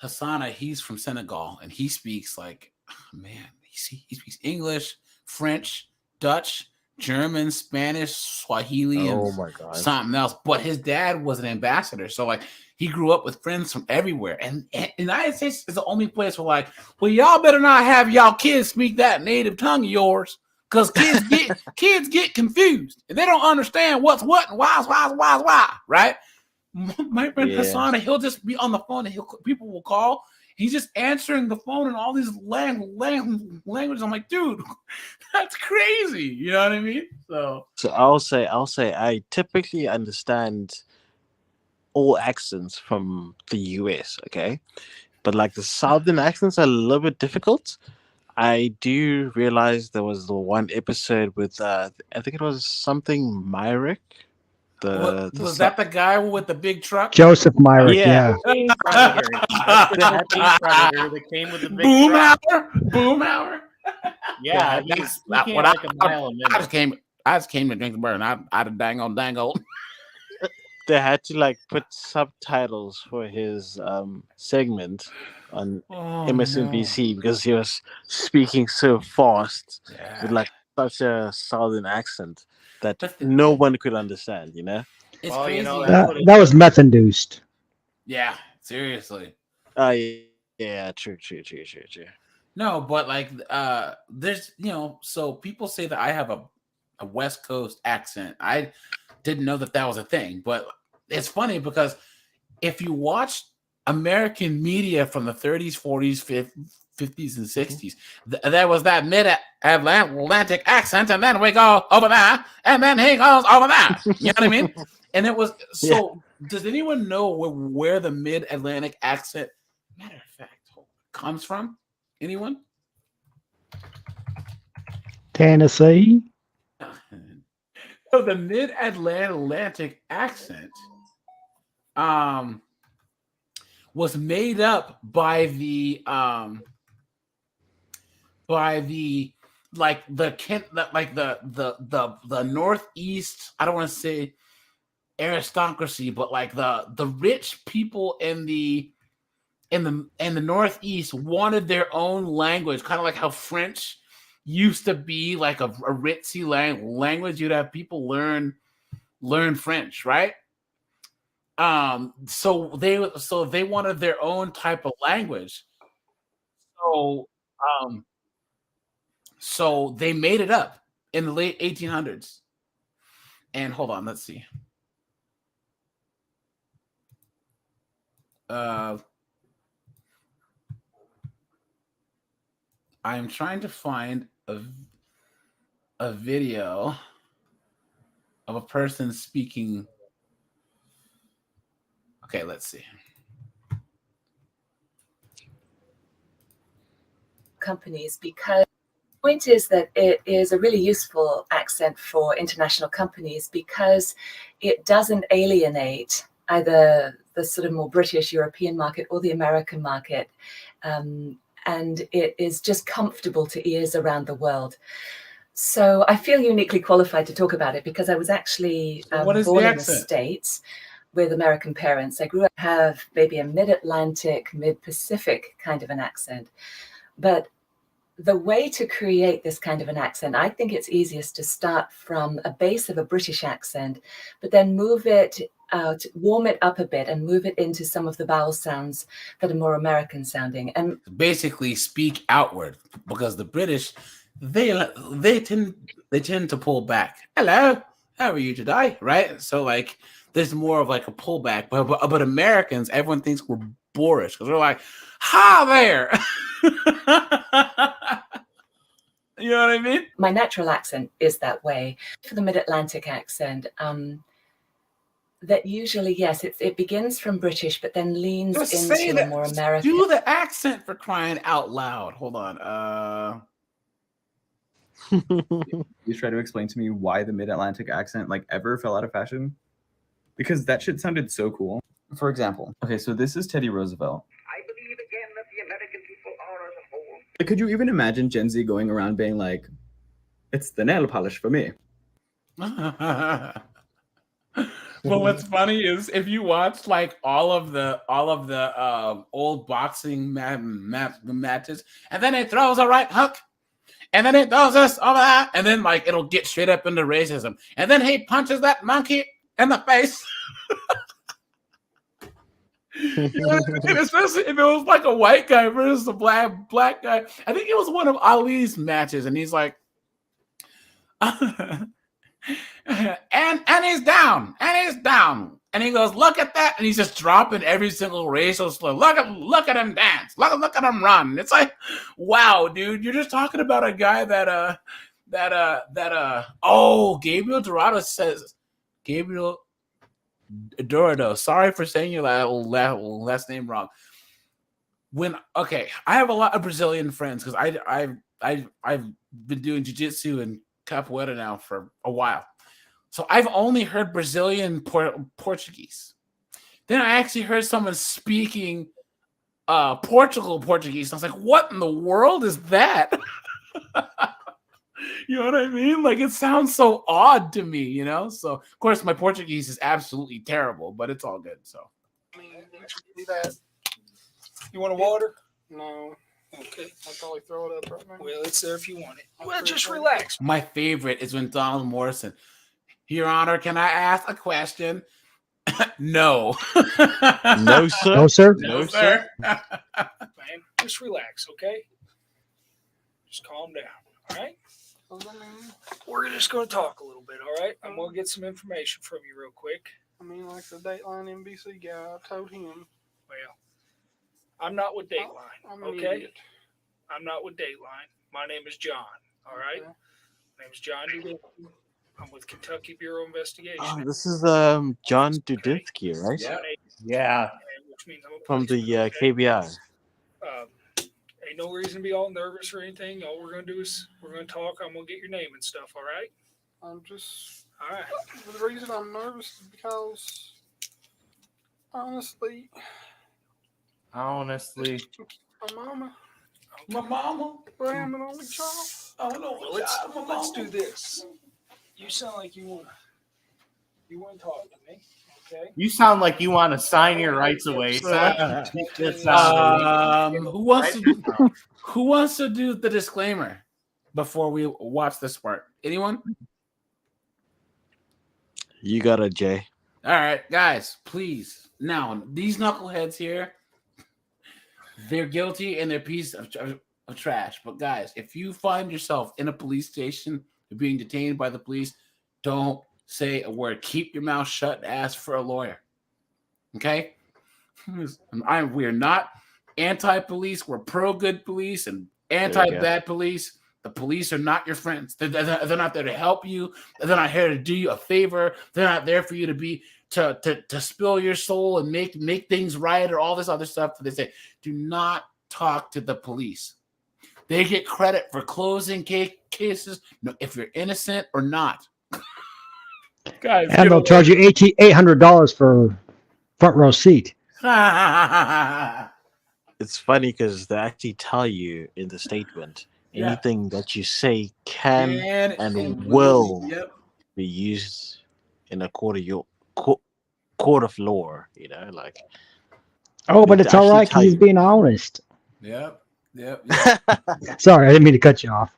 Hassana, he's from Senegal, and he speaks like, man, he speaks English, French, Dutch, German, Spanish, Swahili, and something else. But his dad was an ambassador, so like he grew up with friends from everywhere. And the United States is the only place where like, well, y'all better not have y'all kids speak that native tongue of yours, because kids get confused and they don't understand what's what and why, right? My friend Hassana, he'll just be on the phone and people will call He's just answering the phone in all these languages. I'm like, dude, that's crazy. You know what I mean? So I'll say I typically understand all accents from the US, okay? But like the southern accents are a little bit difficult. I do realize there was the one episode with I think it was something Myrick. Was that the guy with the big truck? Joseph Myrick, yeah. Predator. That Predator that came with the big Boomhauer. Yeah, that's what like a mile a minute. I just came to drink the beer, and I'd dangle. They had to like put subtitles for his segment on MSNBC because he was speaking so fast with like such a southern accent that no one could understand. You know, it's crazy. You know, that was meth induced. Yeah, seriously. Yeah, true. No, but like, there's so people say that I have a West Coast accent. I didn't know that was a thing, but it's funny because if you watch American media from the 30s, 40s, 50s, and 60s, there was that mid-Atlantic accent, and then we go over there, and then he goes over there. You know what I mean? And it was so. Yeah. Does anyone know where the mid-Atlantic accent, matter of fact, comes from? Anyone? Tennessee. So the mid-Atlantic accent was made up by the Northeast, I don't want to say aristocracy, but like the rich people in the Northeast wanted their own language, kind of like how French used to be like a ritzy language. You'd have people learn French, right? So they wanted their own type of language. So they made it up in the late 1800s. And hold on, let's see. I'm trying to find a video of a person speaking. Okay, let's see. Companies, because the point is that it is a really useful accent for international companies because it doesn't alienate either the sort of more British European market or the American market. And it is just comfortable to ears around the world. So I feel uniquely qualified to talk about it because I was actually born in the States with American parents. I grew up have maybe a mid-Atlantic, mid-Pacific kind of an accent. But the way to create this kind of an accent, I think it's easiest to start from a base of a British accent, but then move it out, warm it up a bit and move it into some of the vowel sounds that are more American sounding. And basically speak outward, because the British, they tend to pull back. Hello, how are you today? Right? So like there's more of like a pullback, but Americans, everyone thinks we're boorish because we're like, hi there. You know what I mean? My natural accent is that way. For the mid-Atlantic accent, that usually, yes, it begins from British, but then leans into a more American. Do the accent, for crying out loud. Hold on. You try to explain to me why the mid-Atlantic accent like ever fell out of fashion? Because that shit sounded so cool. For example, okay, so this is Teddy Roosevelt. I believe again that the American people are as a whole. Could you even imagine Gen Z going around being like, "It's the nail polish for me"? But what's funny is if you watch like all of the old boxing matches, and then it throws a right hook, and then it throws this over that, and then like it'll get straight up into racism, and then he punches that monkey in the face. You know, especially if it was like a white guy versus a black guy. I think it was one of Ali's matches, and he's like, and he's down, And he goes, look at that. And he's just dropping every single racial slur. Look at him dance. Look at him run. It's like, wow, dude, you're just talking about a guy Gabriel Dorado says, Gabriel Dorado. Sorry for saying your last name wrong. I have a lot of Brazilian friends because I've been doing jiu-jitsu and capoeira now for a while. So I've only heard Brazilian Portuguese. Then I actually heard someone speaking Portugal Portuguese. And I was like, what in the world is that? You know what I mean? Like, it sounds so odd to me, you know? So, of course, my Portuguese is absolutely terrible, but it's all good, so. I mean, that. You want a water? No. Okay. I'll probably throw it up right now. Well, it's there if you want it. Well, just relax. My favorite is when Donald Morrison, Your Honor, can I ask a question? No. No, sir. No, sir. No, sir. Man, just relax, okay? Just calm down, all right? We're just going to talk a little bit, all right? I'm going to get some information from you real quick. I mean, like the Dateline NBC guy, I told him. Well, I'm not with Dateline, I'm an okay? idiot. I'm not with Dateline. My name is John, all right? Okay. My name is John Dudinski. I'm with Kentucky Bureau of Investigation. Oh, this is John Dudinsky, right? Yeah. Which means I'm a From the policeman, okay? KBI. Ain't no reason to be all nervous or anything. All we're going to do is we're going to talk. I'm going to get your name and stuff, all right? I'm just. All right. The reason I'm nervous is because, honestly, Oh, my mama, I'm an only child. Oh, no. Let's do this. You sound like you want to talk to me, okay? You sound like you want to sign your rights away. So let's take this out. Who wants to do the disclaimer before we watch this part? Anyone? You got it, Jay. All right, guys, please. Now, these knuckleheads here, they're guilty and they're a piece of trash. But guys, if you find yourself in a police station, you're being detained by the police, don't say a word. Keep your mouth shut and ask for a lawyer. Okay? We're not anti-police. We're pro-good police and anti-bad police. The police are not your friends. They're not there to help you. They're not here to do you a favor. They're not there for you to spill your soul and make things right or all this other stuff that they say. Do not talk to the police. They get credit for closing cases, if you're innocent or not. Guys, and they'll charge you $800 for front row seat. It's funny because they actually tell you in the statement anything that you say can and will be used in a court of law. You know, like. Oh, but it's all right because he's being honest. Yep. Sorry, I didn't mean to cut you off.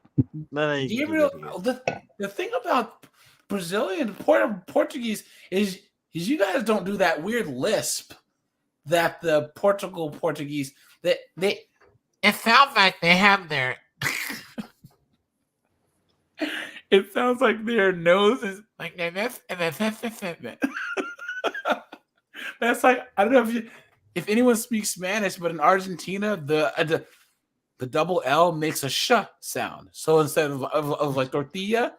The thing about Brazilian Portuguese is you guys don't do that weird lisp that the Portuguese that they. It sounds like they have their. It sounds like their nose is like this and then. That's like, I don't know if anyone speaks Spanish, but in Argentina the double L makes a sh sound. So instead of like tortilla,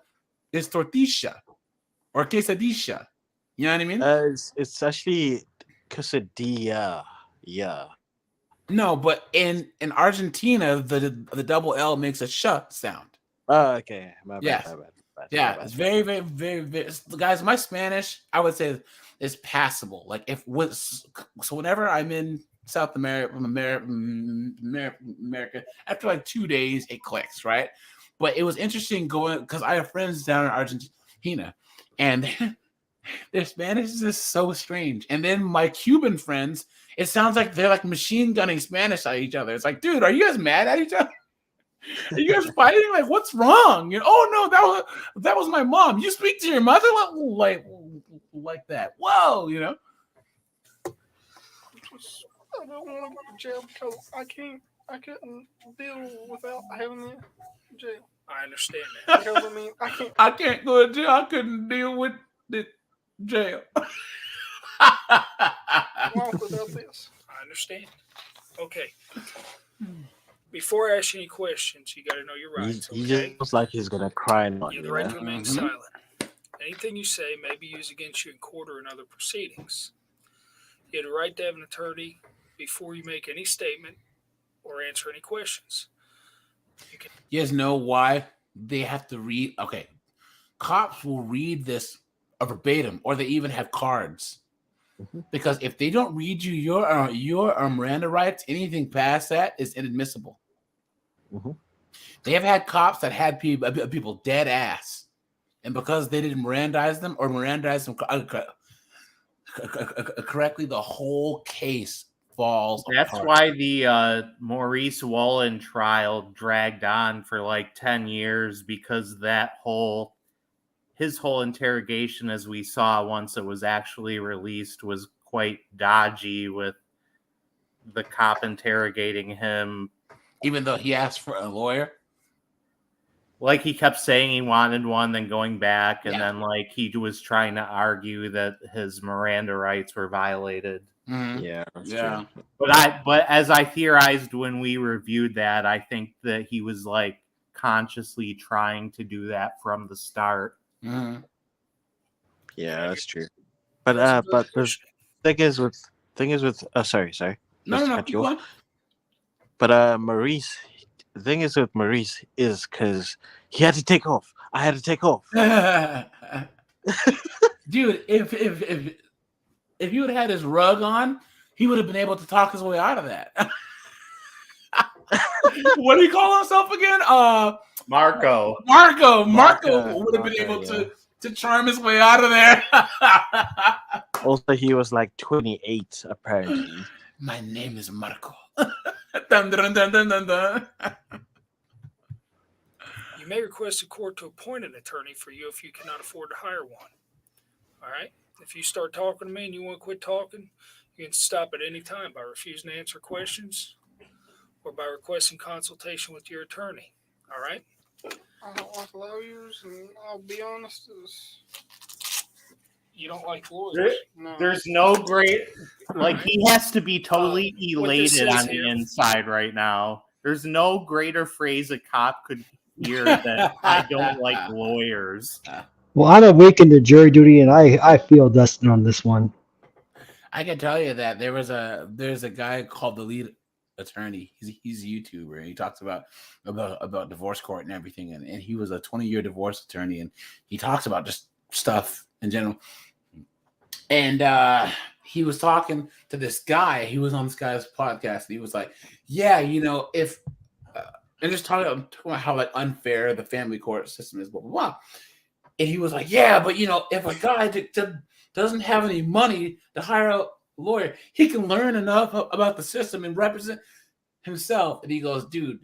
it's tortilla or quesadilla. You know what I mean? It's actually quesadilla. Yeah. No, but in Argentina, the double L makes a sh sound. Oh, okay. My bad, yes. my bad. Yeah, it's very, very, very, very. Guys, my Spanish, I would say, is passable. Like whenever I'm in South America, after like 2 days, it clicks, right? But it was interesting going because I have friends down in Argentina, and their Spanish is just so strange. And then my Cuban friends, it sounds like they're like machine gunning Spanish at each other. It's like, dude, are you guys mad at each other? Are you guys fighting? Like, what's wrong? You know, oh no, that was my mom. You speak to your mother like that. Whoa, you know. I don't want to go to jail because I couldn't deal without having the jail. I understand that. Because I can't go to jail. I couldn't deal with the jail. walk without this. I understand. Okay. Before I ask you any questions, you got to know your rights. He Okay. just looks like he's gonna cry now. You have the right to remain silent. Anything you say may be used against you in court or in other proceedings. You have the right to have an attorney before you make any statement or answer any questions. You guys know why they have to read? Okay, cops will read this verbatim, or they even have cards. Because if they don't read you your Miranda rights, anything past that is inadmissible. They have had cops that had people dead ass, and because they didn't Mirandize them correctly, the whole case falls That's apart. why the Maurice Wallen trial dragged on for like 10 years, because his whole interrogation, as we saw once it was actually released, was quite dodgy, with the cop interrogating him. Even though he asked for a lawyer? Like, he kept saying he wanted one, then going back, and then like he was trying to argue that his Miranda rights were violated. Yeah, that's true. But as I theorized when we reviewed that, I think that he was like consciously trying to do that from the start. Yeah, that's true. But the thing is with sorry. No, Cut you off. But Maurice, the thing is with Maurice is because he had to take off. I had to take off. Dude, if he would have had his rug on, he would have been able to talk his way out of that. What do you call himself again? Marco. Marco would have been able to charm his way out of there. Also, he was like 28, apparently. My name is Marco. Dun, dun, dun, dun, dun, dun. You may request a court to appoint an attorney for you if you cannot afford to hire one. All right? If you start talking to me and you want to quit talking, you can stop at any time by refusing to answer questions or by requesting consultation with your attorney. All right? I don't like lawyers, and I'll be honest, you don't like lawyers. There's no great, like, he has to be totally elated on the inside right now. There's no greater phrase a cop could hear than I don't like lawyers. Well, I'm a week into jury duty, and I feel Dustin on this one. I can tell you that there's a guy called the lead attorney. He's a YouTuber. He talks about divorce court and everything, and he was a 20-year divorce attorney, and he talks about just stuff in general. And he was talking to this guy. He was on this guy's podcast, and he was like, "Yeah, if," and just talking about how like unfair the family court system is, blah blah blah. And he was like, "Yeah, but if a guy doesn't have any money to hire a lawyer, he can learn enough about the system and represent himself." And he goes, "Dude,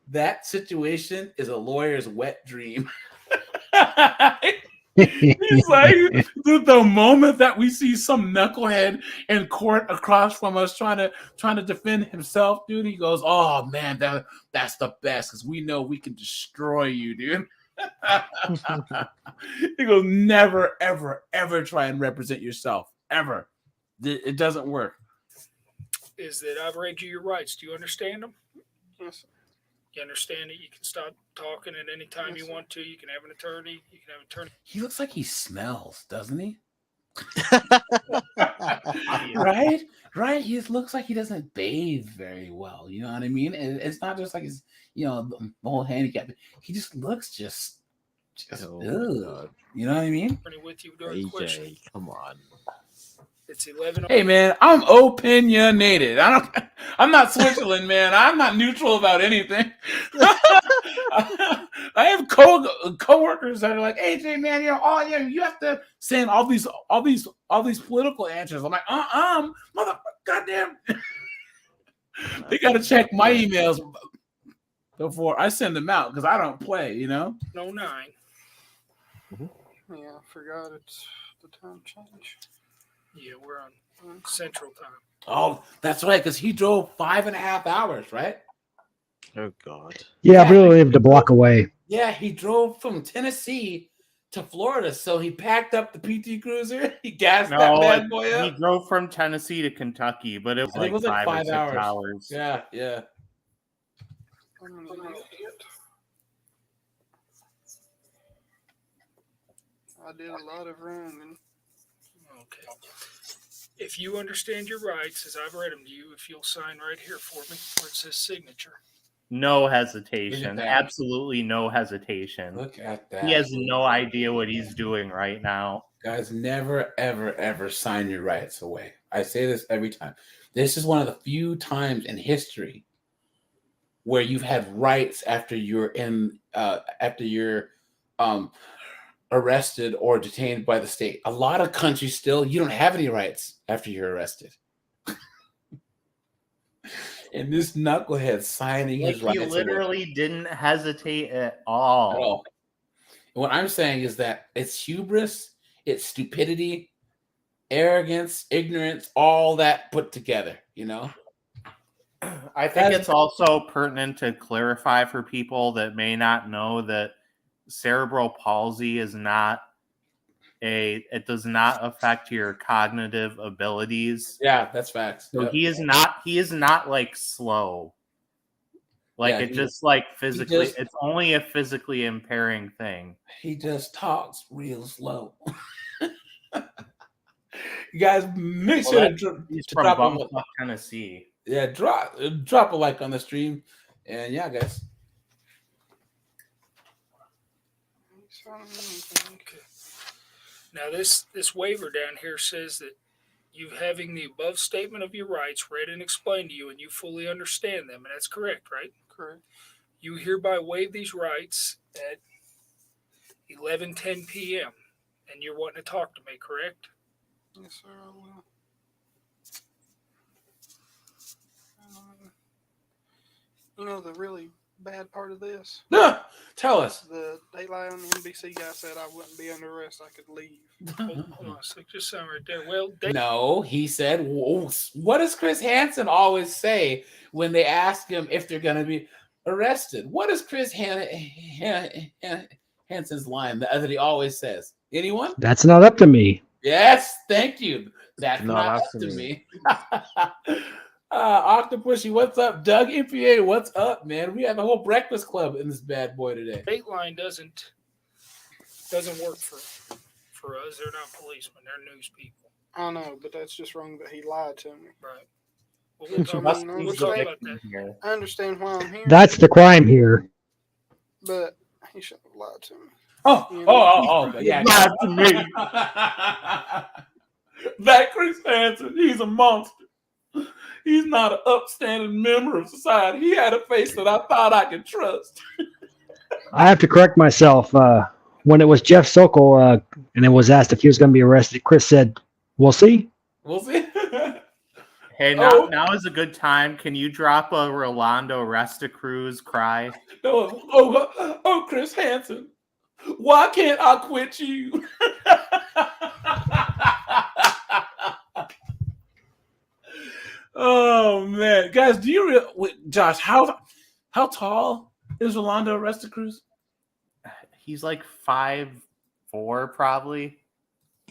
that situation is a lawyer's wet dream." He's like, the moment that we see some knucklehead in court across from us trying to defend himself, dude, he goes, "Oh man, that's the best, because we know we can destroy you, dude." He goes, "Never, ever, ever try and represent yourself. Ever. It doesn't work." Is that I've read you your rights. Do you understand them? Yes. You understand that you can stop talking at any time you want to. You can have an attorney. You can have an attorney. He looks like he smells, doesn't he? Right. He just looks like he doesn't bathe very well. You know what I mean? And it's not just like his, the whole handicap. He just looks just ugh. You know what I mean? With you during the question. Come on. It's 11. Hey man, I'm opinionated. I'm not Switzerland, man. I'm not neutral about anything. I have coworkers that are like, "AJ, man, you have to send all these political answers." I'm like, motherfucker, goddamn. They got to check my emails before I send them out, because I don't play, No 9. Yeah, I forgot it's the time change. Yeah, we're on Central Time. Oh, that's right, because he drove 5.5 hours, right? Oh God. Yeah, I really lived a block away. Yeah, he drove from Tennessee to Florida, so he packed up the PT Cruiser. He gassed that bad boy up. He drove from Tennessee to Kentucky, but it was like 5 or 6 hours. Yeah, yeah. I did a lot of wrong. Okay. If you understand your rights, as I've read them to you, if you'll sign right here for me, where it says signature. No hesitation. that. Absolutely no hesitation. Look at that. He has no idea what he's doing right now. Guys, never, ever, ever sign your rights away. I say this every time. This is one of the few times in history where you've had rights after you're arrested or detained by the state. A lot of countries still, you don't have any rights after you're arrested. And this knucklehead signing his rights. He literally didn't hesitate at all. And what I'm saying is that it's hubris, it's stupidity, arrogance, ignorance, all that put together, you know? I think it's also pertinent to clarify for people that may not know that cerebral palsy is not it does not affect your cognitive abilities. Yeah, that's facts. So Yep. he is not like slow. Like Yeah, it he- just like physically, just- it's only a physically impairing thing. He just talks real slow. You guys, make sure to he's to from drop a Bumblefuck, Tennessee. yeah, drop a like on the stream, and yeah, guys. Okay. Now this waiver down here says that you having the above statement of your rights read and explained to you, and you fully understand them, and that's correct, right? Correct. You hereby waive these rights at 11:10 p.m. and you're wanting to talk to me, correct? Yes, sir. I will. You know the really bad part of this? Tell us. The Dateline on the NBC guy said I wouldn't be under arrest. I could leave. Hold on a sec. Just sound right there. Well, No, he said, what does Chris Hansen always say when they ask him if they're going to be arrested? What is Chris Hansen's line that he always says? Anyone? That's not up to me. Yes, thank you. That's not up to me. Octopushy, what's up? Doug MPA, what's up, man? We have a whole breakfast club in this bad boy today. Dateline doesn't work for us. They're not policemen. They're news people. I know, but that's just wrong that he lied to me. Right. Well, we'll talk about that. I understand why I'm here. That's the crime here. But he shouldn't have lied to me. Oh, yeah. Lied to me. That Chris Hansen, he's a monster. He's not an upstanding member of society. He had a face that I thought I could trust. I have to correct myself. When it was Jeff Sokol and it was asked if he was going to be arrested, Chris said, "We'll see." We'll see. Hey, now is a good time. Can you drop a Rolando Resta-Cruz cry? Oh, Chris Hansen, why can't I quit you? Oh man, guys, do you Josh? How tall is Rolando Resta-Cruz? He's like 5'4", probably.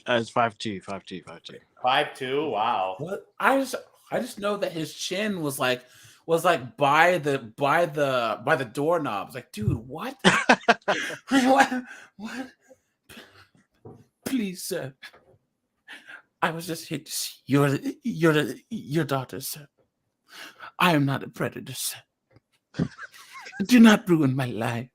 It's 5'2", 5'2", 5'2". 5'2", wow. What? I just know that his chin was like by the doorknob. It's like, dude, what? What? Please, sir. I was just here to see your daughter, sir. I am not a predator, sir. Do not ruin my life.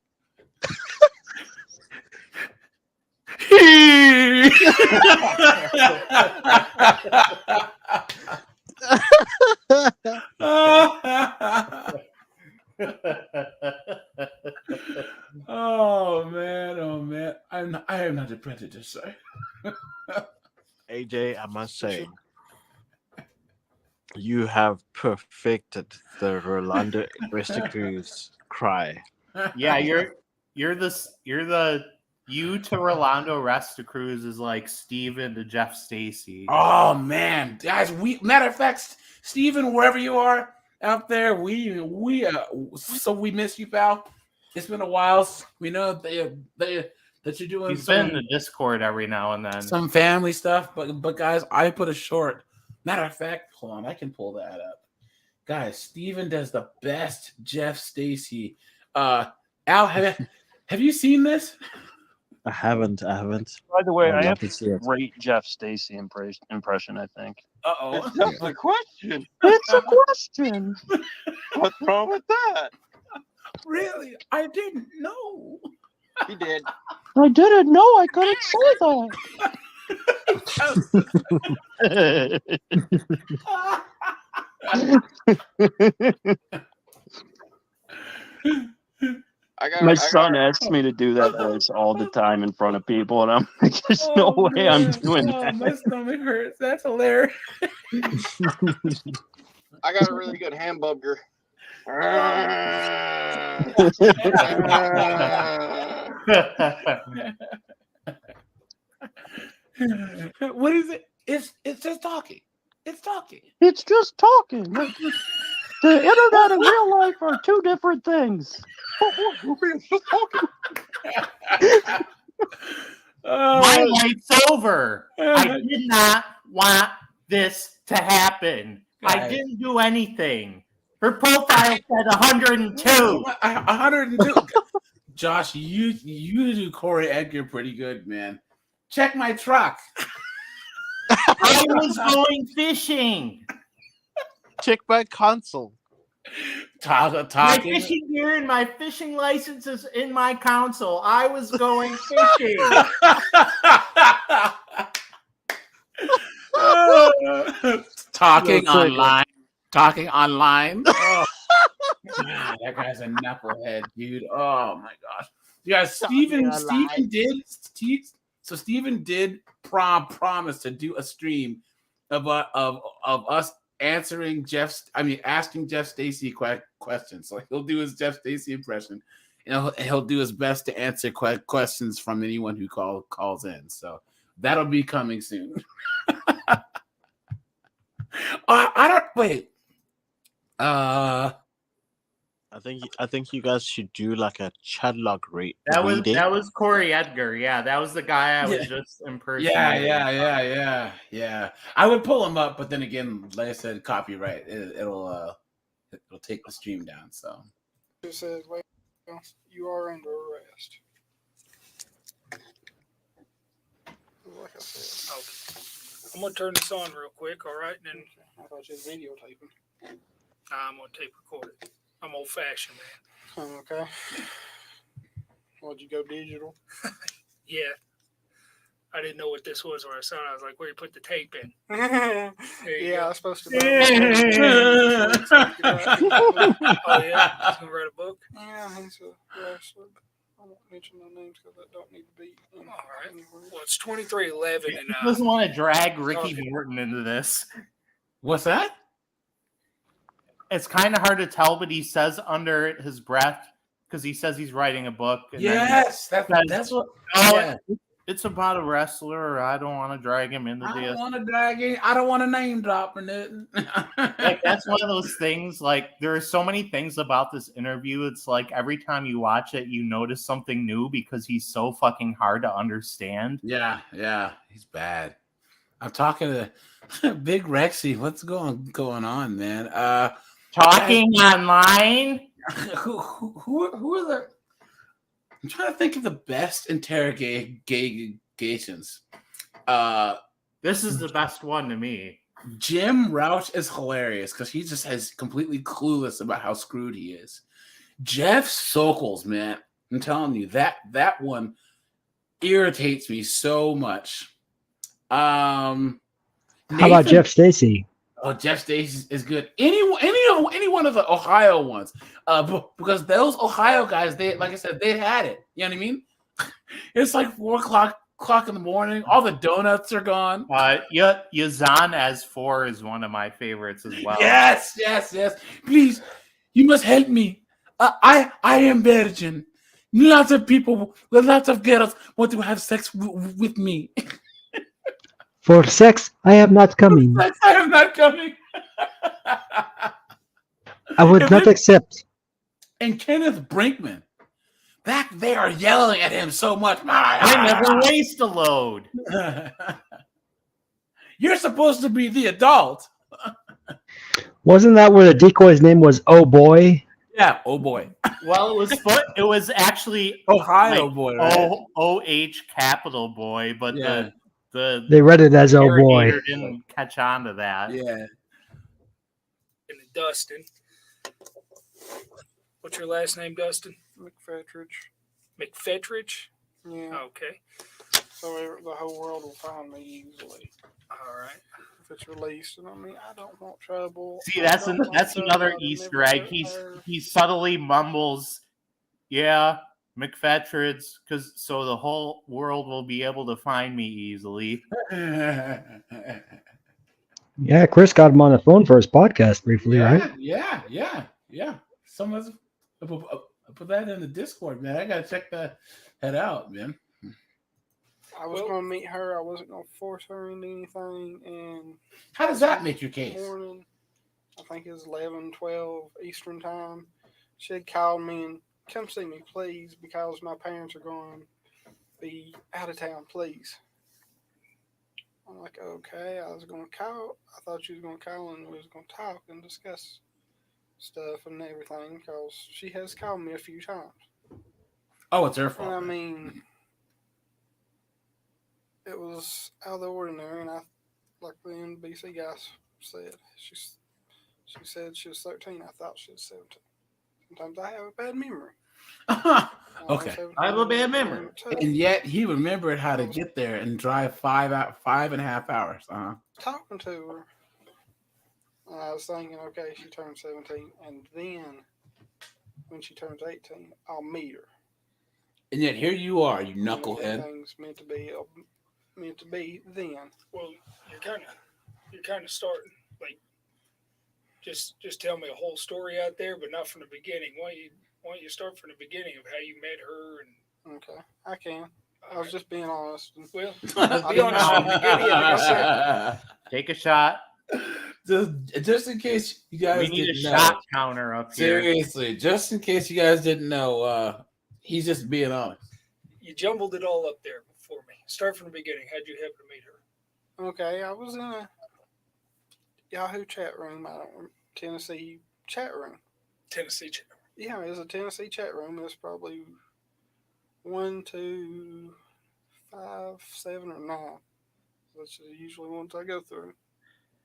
Oh man! I am not a predator, sir. AJ, I must say, you have perfected the Rolando Resta-Cruz cry. Yeah, you to Rolando Resta-Cruz is like Steven to Jeff Stacy. Oh man, guys! Matter of fact, Steven, wherever you are out there, we miss you, pal. It's been a while. We know that you're doing. He's been in the Discord every now and then. Some family stuff, but guys, I put a short. Matter of fact, hold on, I can pull that up. Guys, Steven does the best Jeff Stacy. Al, have you seen this? I haven't. By the way, I I'd have love to see it. great Jeff Stacy impression, I think. Uh-oh. That's a question. It's a question. What's wrong with that? Really? I didn't know. He did. I didn't know I couldn't say My son asks me to do that voice all the time in front of people, and I'm like, there's no way I'm doing that. My stomach hurts. That's hilarious. I got a really good hamburger. What is it? It's just talking. It's talking. It's just talking. The internet and real life are two different things. It's just talking. My night's over. I did not want this to happen. I didn't do anything. Her profile said 102. 102. Josh, you do Corey Edgar pretty good, man. Check my truck. I was going fishing. Check my console. My Talking. fishing gear and my fishing license is in my console. I was going fishing. Talking online. Talking online. Oh. Man, that guy's a knucklehead, dude. Oh my gosh. You guys, Steven did promise to do a stream of us asking Jeff Stacy questions. So he'll do his Jeff Stacy impression, and he'll do his best to answer questions from anyone who calls in. So that'll be coming soon. I don't wait. I think you guys should do like a chat log rate. That was Corey Edgar. Yeah, that was the guy I was just impersonating. Yeah. I would pull him up, but then again, like I said, copyright. It'll take the stream down. So It says, "Well, you are under arrest." Like I said, okay. I'm gonna turn this on real quick. All right, and then I thought you was videotaping. I'm gonna tape record it. I'm old fashioned, man. Okay. Would you go digital? Yeah. I didn't know what this was when I saw it. I was like, where you put the tape in? Yeah, I was supposed to. Oh, yeah? He's going to write a book? Yeah, he's a wrestler. I won't mention no names because that don't need to be. All right. Well, it's 23-11. He doesn't want to drag Ricky Morton into this. What's that? It's kind of hard to tell, but he says under his breath because he says he's writing a book. And yes, that's what. Yeah. It's about a wrestler. I don't want to drag him into this. I don't want to drag him. I don't want to name drop or nothing. Like that's one of those things. Like there are so many things about this interview. It's like every time you watch it, you notice something new because he's so fucking hard to understand. Yeah, he's bad. I'm talking to Big Rexy. What's going on, man? Talking online. Who are the? I'm trying to think of the best interrogations. This is the best one to me. Jim Rouch is hilarious because he just has completely clueless about how screwed he is. Jeff Sokols, man, I'm telling you that one irritates me so much. How about Jeff Stacy? Oh, Jeff Stacy is good. Any one of the Ohio ones, because those Ohio guys, they like I said, they had it. You know what I mean? It's like 4 o'clock in the morning. All the donuts are gone. Yazan as 4 is one of my favorites as well. Yes. Please, you must help me. I am virgin. Lots of people, lots of girls want to have sex with me. For sex, I am not coming. I am not coming. I would not accept. And Kenneth Brinkman. They are yelling at him so much. I never waste a load. You're supposed to be the adult. Wasn't that where the decoy's name was Oh Boy? Yeah, Oh Boy. Well, it was actually Ohio Boy, right? OH capital Boy, but Yeah. They read it as Oh Boy. interrogator didn't catch on to that. Yeah. And Dustin. What's your last name, Dustin? McPhetridge. McPhetridge? Yeah. Okay. So the whole world will find me easily. All right. If it's released, and I mean, I don't want trouble. See, that's another Easter egg. He subtly mumbles, "Yeah, McPhetridge," so the whole world will be able to find me easily. Yeah, Chris got him on the phone for his podcast briefly, right? Yeah. Someone's put that in the Discord, man. I gotta check that out, man. I was going to meet her. I wasn't going to force her into anything. And how does that make your case? Morning, I think it was 11, 12 Eastern time. She had called me and come see me, please, because my parents are going to be out of town, please. I'm like, okay. I was going to call. I thought she was going to call and we was going to talk and discuss stuff and everything because she has called me a few times. Oh, it's her fault. And I mean, it was out of the ordinary, and like the NBC guys said, she said she was 13. I thought she was 17. Sometimes I have a bad memory. Okay, I have a bad memory, and yet he remembered how to get there and drive 5.5 hours. Talking to her, and I was thinking, okay, she turned 17, and then when she turns 18, I'll meet her. And yet here you are, you knucklehead. Everything's meant to be then. Well, you're kind of starting like just tell me a whole story out there, but not from the beginning. Why don't you start from the beginning of how you met her? And okay, I can. I was just being honest. Well, be honest from the beginning. Like I said, take a shot. Just in case you guys we need didn't a know. shot counter up here. Seriously, just in case you guys didn't know, he's just being honest. You jumbled it all up there for me. Start from the beginning. How'd you happen to meet her? Okay, I was in a Yahoo chat room. Tennessee chat room. Tennessee chat room. Yeah, it was a Tennessee chat room. There's probably 1, 2, 5, 7, or 9. That's usually ones I go through.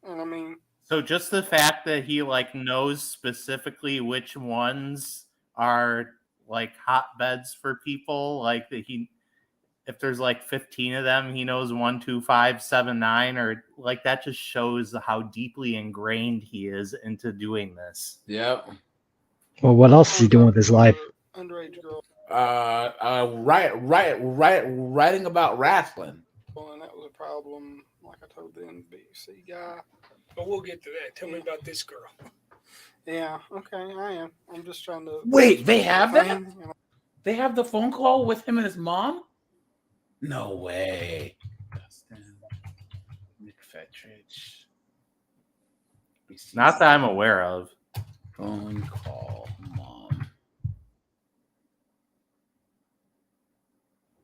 And I mean, so just the fact that he knows specifically which ones are hotbeds for people, that if there's 15 of them, he knows 1, 2, 5, 7, 9, or that just shows how deeply ingrained he is into doing this. Yep. Well, what else is he doing with his life? Underage girl. Writing about wrestling. And that was a problem, like I told the NBC guy. But we'll get to that. Tell me about this girl. Yeah, okay, I am. I'm just trying to... Wait, they have that? They have the phone call with him and his mom? No way. Dustin Mcphetridge. Not that I'm aware of. Phone call, mom.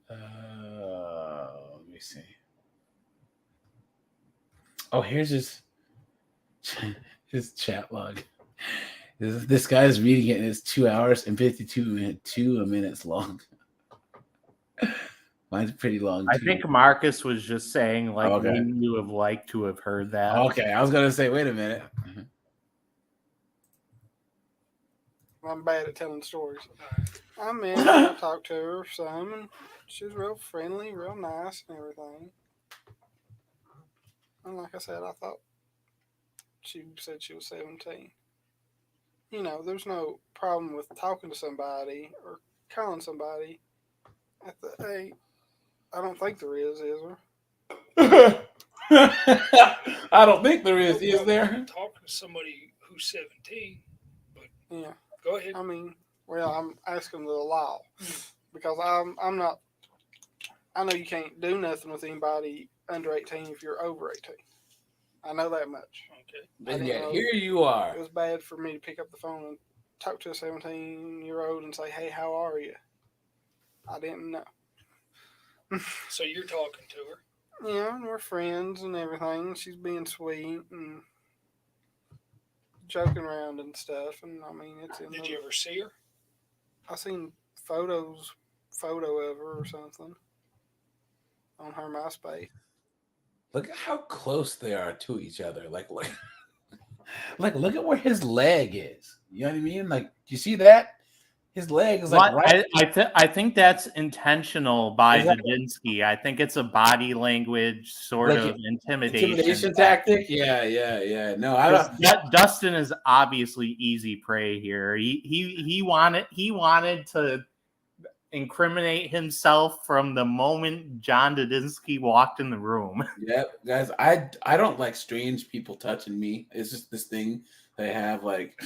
Let me see. Oh, here's his chat log. This guy's reading it, and it's 2 hours and 52 minutes long. Mine's pretty long. I think Marcus was just saying, okay. Maybe you have liked to have heard that. Okay, I was gonna say, wait a minute. I'm bad at telling stories. I'm in. I talked to her some, and she was real friendly, real nice, and everything. And like I said, I thought she said she was 17. There's no problem with talking to somebody or calling somebody at the age. I don't think there is there? I don't think there is there? Talking to somebody who's 17, but yeah. Go ahead. I mean, well, I'm asking the law because I'm not. I know you can't do nothing with anybody under 18 if you're over 18. I know that much. Okay. And yet here you are. It was bad for me to pick up the phone and talk to a 17-year-old and say, "Hey, how are you?" I didn't know. So you're talking to her? Yeah, and we're friends and everything. She's being sweet and joking around and stuff. And I mean, it's in. Did you ever see her? I seen photo of her or something on her MySpace. Look at how close they are to each other. Like look at where his leg is. You know what I mean? Like, do you see that? His leg is like right. I think that's intentional by Dudinsky. I think it's a body language sort of intimidation tactic. Yeah. No, I don't. Dustin is obviously easy prey here. He wanted to incriminate himself from the moment John Dudinsky walked in the room. Yeah, guys, I don't like strange people touching me. It's just this thing they have like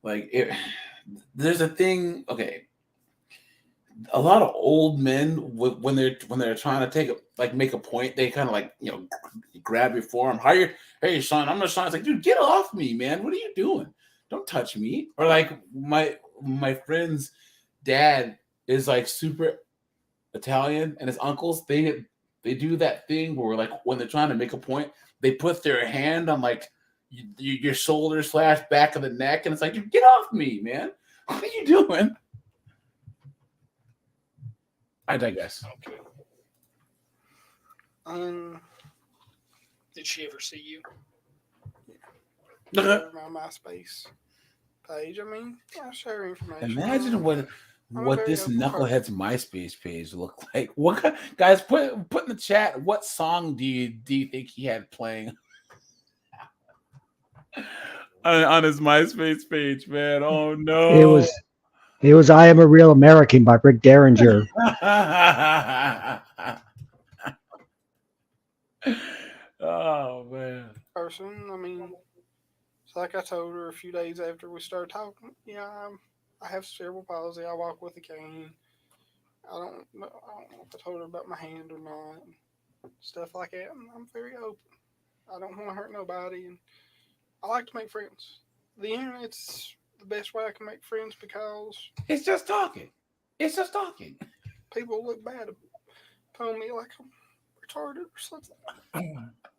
it. There's a thing. Okay, a lot of old men when they're trying to make a point, they kind of grab your forearm. Hey son, I'm gonna son. It's like, dude, get off me, man. What are you doing? Don't touch me. Or like my friend's dad is like super Italian, and his uncles they do that thing where like when they're trying to make a point, they put their hand on like your shoulders / back of the neck, and it's like, dude, get off me, man. What are you doing? I digress. Okay. Did she ever see you? My MySpace page. I mean, I share information. Imagine what this knucklehead's MySpace page looked like. What guys put in the chat? What song do you think he had playing on his MySpace page, man? Oh no! It was "I Am a Real American" by Rick Derringer. Oh man! Person, I mean, it's like I told her a few days after we started talking. Yeah, I have cerebral palsy. I walk with a cane. I don't know if I told her about my hand or not. Stuff like that. I'm very open. I don't want to hurt nobody, and I like to make friends. The internet's the best way I can make friends because it's just talking. It's just talking. People look bad upon me like I'm retarded or something.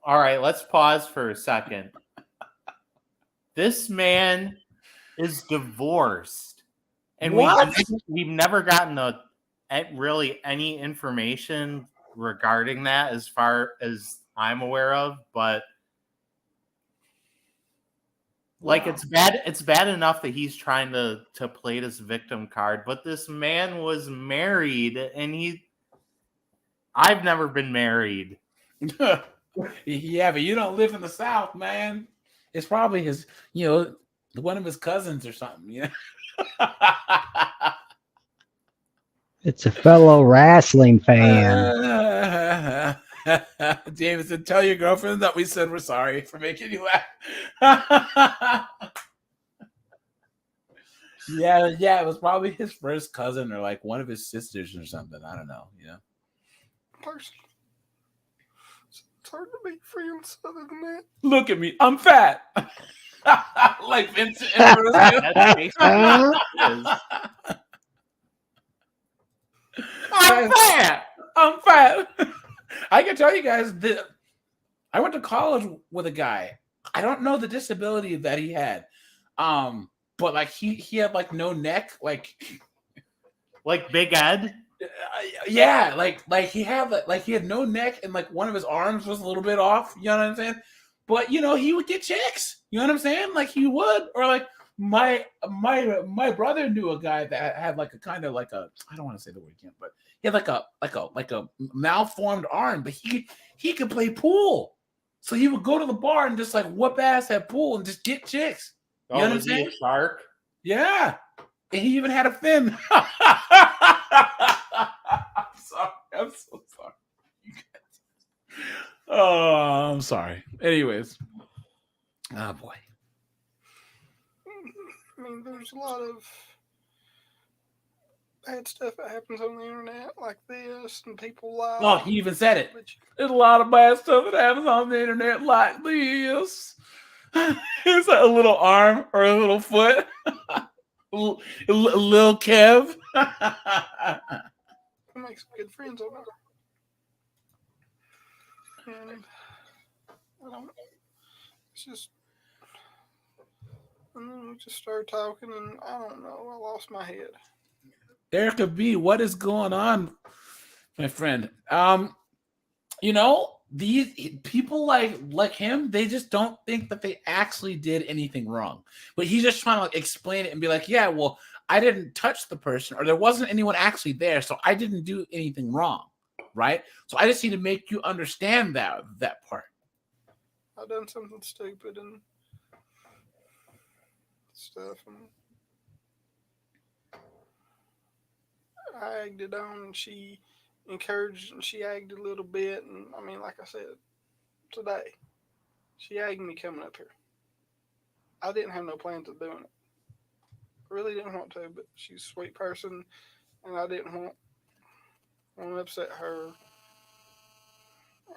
All right, let's pause for a second. This man is divorced, and we've never gotten really any information regarding that as far as I'm aware of, but like it's bad enough that he's trying to play this victim card, but this man was married, and I've never been married. Yeah, but you don't live in the South, man. It's probably his, one of his cousins or something, It's a fellow wrestling fan. Jameson, tell your girlfriend that we said we're sorry for making you laugh. Yeah, it was probably his first cousin or like one of his sisters or something. I don't know, Person. It's hard to make friends other than that. Look at me, I'm fat. Like Vincent and I'm fat. I can tell you guys that I went to college with a guy. I don't know the disability that he had. But like he had like no neck, like Big Ed. Yeah, like he had no neck, and like one of his arms was a little bit off. You know what I'm saying? But he would get chicks. You know what I'm saying? Like he would, or like my brother knew a guy that had like a kind of like a, I don't want to say the word again, but he had like a malformed arm, but he could play pool. So he would go to the bar and just like whoop ass at pool and just get chicks. You know what I'm saying? A shark? Yeah. And he even had a fin. I'm so sorry. Oh, I'm sorry. Anyways. Oh boy. I mean, there's a lot of bad stuff that happens on the internet like this, and people lie. Oh, he even said it. There's a lot of bad stuff that happens on the internet like this. It's a little arm or a little foot. Lil Kev. I make some good friends over there. And I don't. It's just. And then we just started talking, and I don't know. I lost my head. Erica B, what is going on, my friend? These people like him, they just don't think that they actually did anything wrong. But he's just trying to explain it and be like, yeah, well, I didn't touch the person, or there wasn't anyone actually there, so I didn't do anything wrong, right? So I just need to make you understand that part. I done something stupid and stuff, and I egged it on, and she encouraged, and she egged a little bit, and I mean, like I said, today, she egged me coming up here. I didn't have no plans of doing it. I really didn't want to, but she's a sweet person, and I didn't want to upset her.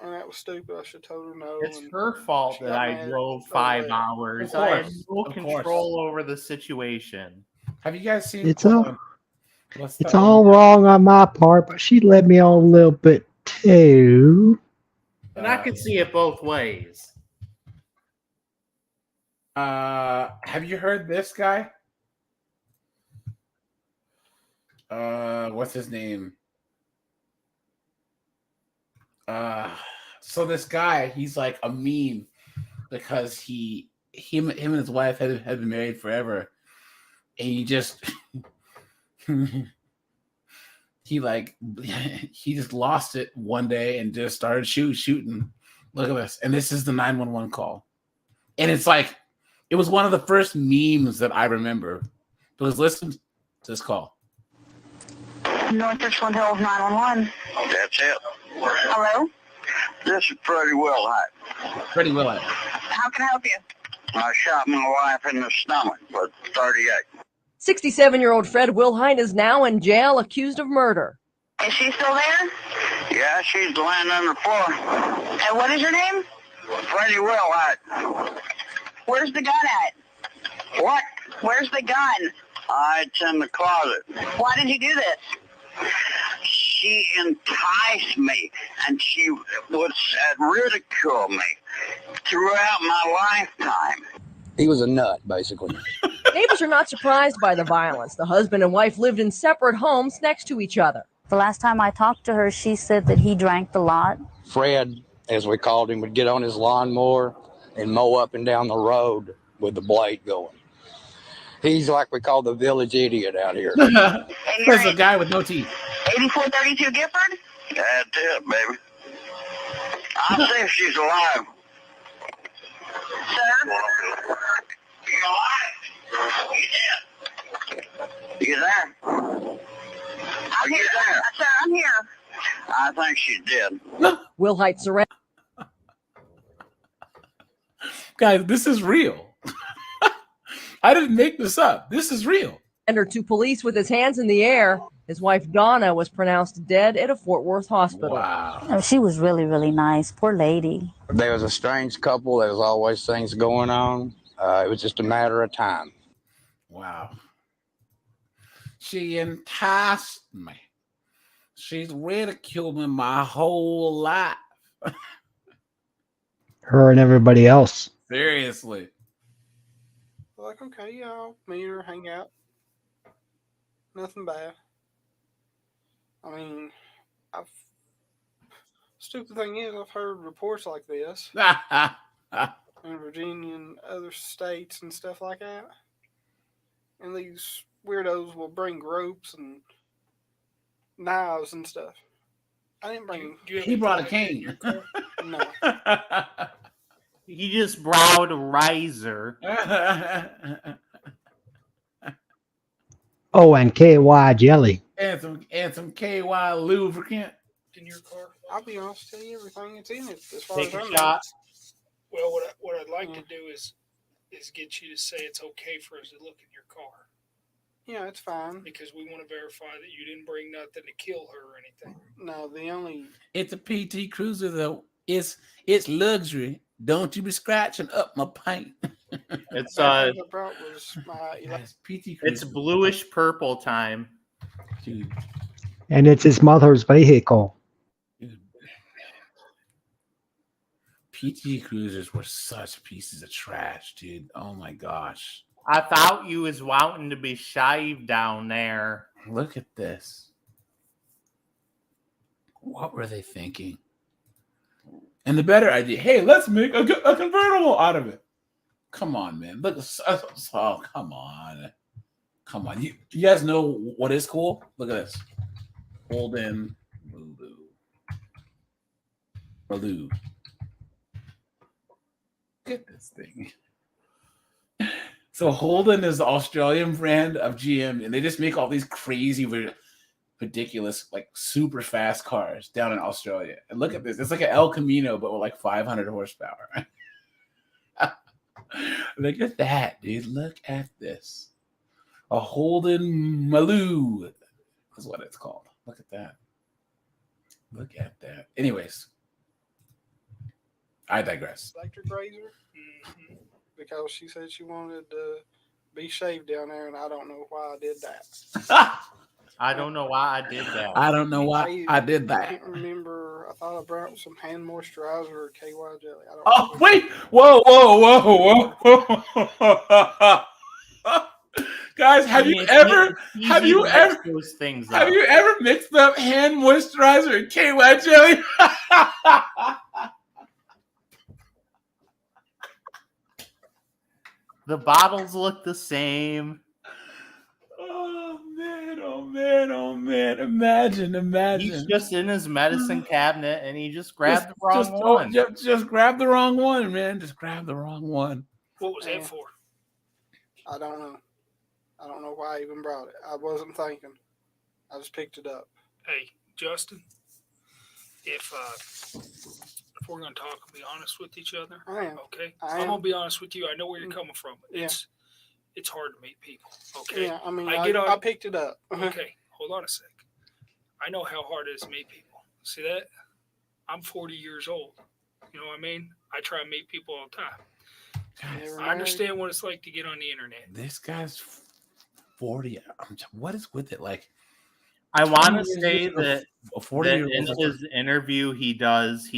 And that was stupid. I should have told her no. It's her fault that I drove 5 hours. I had no control over the situation. Have you guys seen? It's all wrong on my part, but she led me on a little bit too. And I could see it both ways. Have you heard this guy? What's his name? So this guy, he's like a meme because him and his wife had been married forever, and he just he just lost it one day and just started shooting. Look at this, and this is the 911 call, and it's like it was one of the first memes that I remember. Because listen to this call. North Richland Hills 911. That's it. Hello? This is Freddie Willhite. Freddie Willhite. How can I help you? I shot my wife in the stomach with 38. 67-year-old Fred Wilhite is now in jail accused of murder. Is she still there? Yeah, she's laying on the floor. And what is your name? Freddie Willhite. Where's the gun at? What? Where's the gun? It's in the closet. Why did you do this? She enticed me, and she would ridicule me throughout my lifetime. He was a nut, basically. Neighbors are not surprised by the violence. The husband and wife lived in separate homes next to each other. The last time I talked to her, she said that he drank a lot. Fred, as we called him, would get on his lawnmower and mow up and down the road with the blade going. He's like we call the village idiot out here. There's a guy with no teeth. 8432 Gifford? That's it, baby. I'll see if she's alive. Sir? You there? I'm here. Sir, I'm here. I think she's dead. Wilhite surrendered. Guys, this is real. I didn't make this up. This is real. Surrendered to police with his hands in the air. His wife Donna was pronounced dead at a Fort Worth hospital. Wow. Oh, she was really, really nice. Poor lady. They was a strange couple. There was always things going on. It was just a matter of time. Wow. She enticed me. She's ridiculed me my whole life. Her and everybody else. Seriously. Like, okay, yeah, I'll meet her, hang out. Nothing bad. I mean, stupid thing is, I've heard reports like this in Virginia and other states and stuff like that. And these weirdos will bring ropes and knives and stuff. I didn't bring. He brought a cane. No. He just browed a riser. Oh, and KY jelly. and some KY lubricant. In your car? I'll be honest, tell you everything that's in it as far Take as a I know. shot. Well, what I'd like to do is get you to say it's okay for us to look in your car. Yeah, it's fine. Because we want to verify that you didn't bring nothing to kill her or anything. No, the only It's a PT Cruiser though. It's luxury. Don't you be scratching up my paint. It's PT it's bluish purple time. Dude. And it's his mother's vehicle. PT Cruisers were such pieces of trash, dude. Oh my gosh. I thought you was wanting to be shaved down there. Look at this. What were they thinking? And the better idea, hey, let's make a convertible out of it. Come on, man. Look, oh, come on. Come on. You guys know what is cool? Look at this. Holden Malou. Look at this thing. So Holden is the Australian brand of GM, and they just make all these crazy, ridiculous, like super fast cars down in Australia. And look at this. It's like an El Camino, but with like 500 horsepower. Look at that, dude. Look at this. A Holden Malou is what it's called. Look at that. Look at that. Anyways, I digress. Electric razor, because she said she wanted to be shaved down there, and I don't know why I did that. I don't know why I did that. I don't know why I did that. I can't remember. I thought I brought some hand moisturizer or KY jelly. I don't Oh, wait. Whoa. Guys, have you ever those things have you ever mixed up hand moisturizer and KY jelly? The bottles look the same. Oh man. Imagine. He's just in his medicine cabinet and he just grabbed the wrong one. Just grab the wrong one, man. Just grab the wrong one. What was that for? I don't know. I don't know why I even brought it. I wasn't thinking. I just picked it up. Hey, Justin, if we're going to talk and be honest with each other, I am. Okay? I I'm am. going to be honest with you. I know where you're coming from. Yeah. It's hard to meet people, okay? Yeah, I mean, I I picked it up. Okay, hold on a sec. I know how hard it is to meet people. See that? I'm 40 years old. You know what I mean? I try and meet people all the time. I understand what it's like to get on the internet. This guy's 40. What is with it? Like, I want to say that, a 40-year-old in his interview he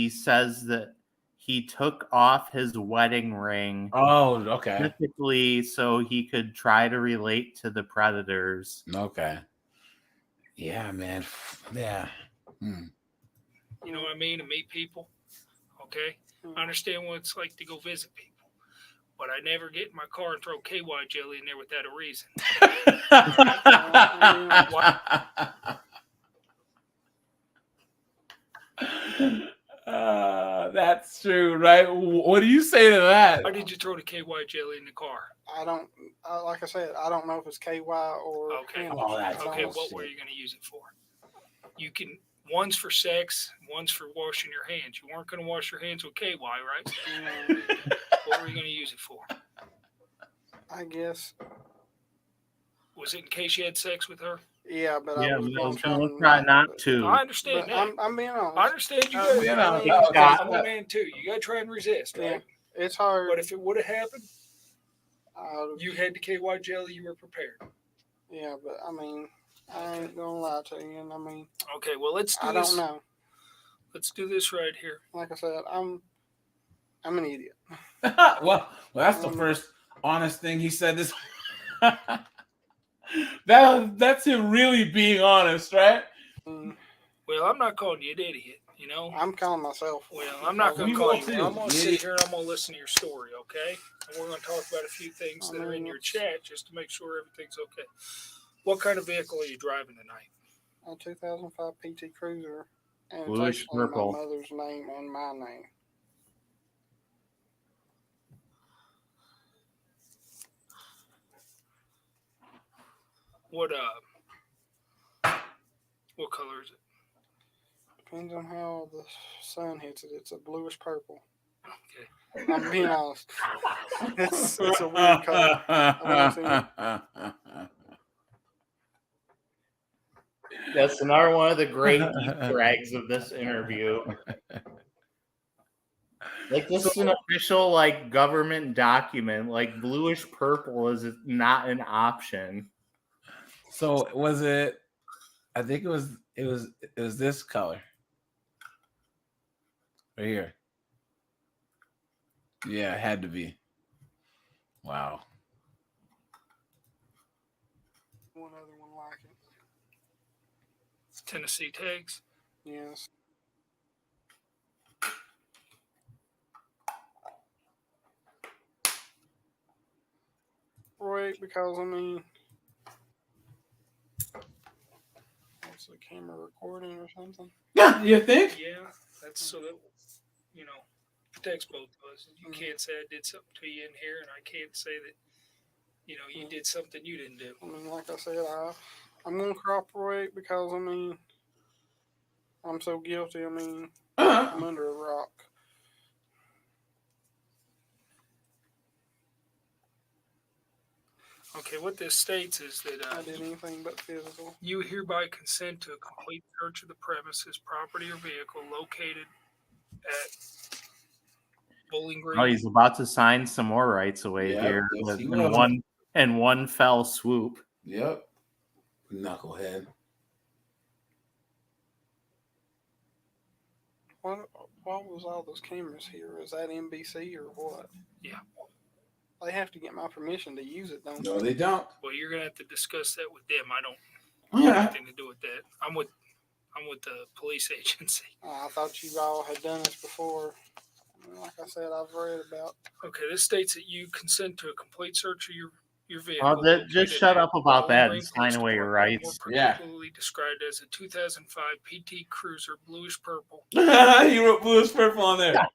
says that he took off his wedding ring. Oh, okay. Specifically so he could try to relate to the predators. Okay. Yeah, man. Yeah. You know what I mean? To meet people. Okay? I understand what it's like to go visit people. But I never get in my car and throw KY jelly in there without a reason. That's true, right? What do you say to that? Why did you throw the KY jelly in the car? I don't, like I said, I don't know if it's KY or. Okay. Cannabis. Okay, what were you going to use it for? You can, one's for sex, one's for washing your hands. You weren't going to wash your hands with KY, right? What were you going to use it for? I guess. Was it in case you had sex with her? Yeah, but Yeah, I was we'll going try not to. I understand that. I'm being honest. I understand you I'm got being honest. I'm a man too. You got to try and resist, right? Yeah, it's hard. But if it would have happened, you had the KY jelly, you were prepared. Yeah, but I mean, I ain't gonna lie to you, and I mean. Okay, well let's do I this. don't know. Let's do this right here. Like I said, I'm an idiot. well, that's the first honest thing he said this. That's him really being honest, right? Well, I'm not calling you an idiot, you know? I'm calling myself. Well, I'm not going to call you. I'm going to sit here and I'm going to listen to your story, okay? And we're going to talk about a few things that are in your chat just to make sure everything's okay. What kind of vehicle are you driving tonight? A 2005 PT Cruiser. And it's Bluish actually purple. my mother's name and my name. What color is it? Depends on how the sun hits it. It's a bluish purple. Okay. I'm being honest. It's a weird color. I've never seen it. That's another one of the great Easter eggs of this interview. Like this is an official like government document. Like bluish purple is not an option. So was it? I think it was this color right here. Yeah, it had to be. Wow. One other one like it. Tennessee tags. Yes. Right, because I mean, what's the camera recording or something? Yeah, you think? Yeah, that's so that protects both of us. You can't say I did something to you in here, and I can't say that you did something you didn't do. I mean, like I said, I'm gonna cooperate because I mean, I'm so guilty. I mean, I'm under a rock. Okay, what this states is that I did anything but physical. you hereby consent to a complete search of the premises, property, or vehicle located at Bowling Green. Oh, he's about to sign some more rights away Yep, here yes, he in will. one fell swoop. Yep. Knucklehead. What was all those cameras here? Is that NBC or what? Yeah. They have to get my permission to use it, don't No, they don't. Well, you're gonna have to discuss that with them. I don't have anything to do with that. I'm with the police agency. I thought you all had done this before. Like I said, I've read about. Okay, this states that you consent to a complete search of your vehicle. Oh, just shut up about that and Bowling Green sign away your rights. More particularly described as a 2005 PT Cruiser, bluish purple. He wrote bluish purple on there.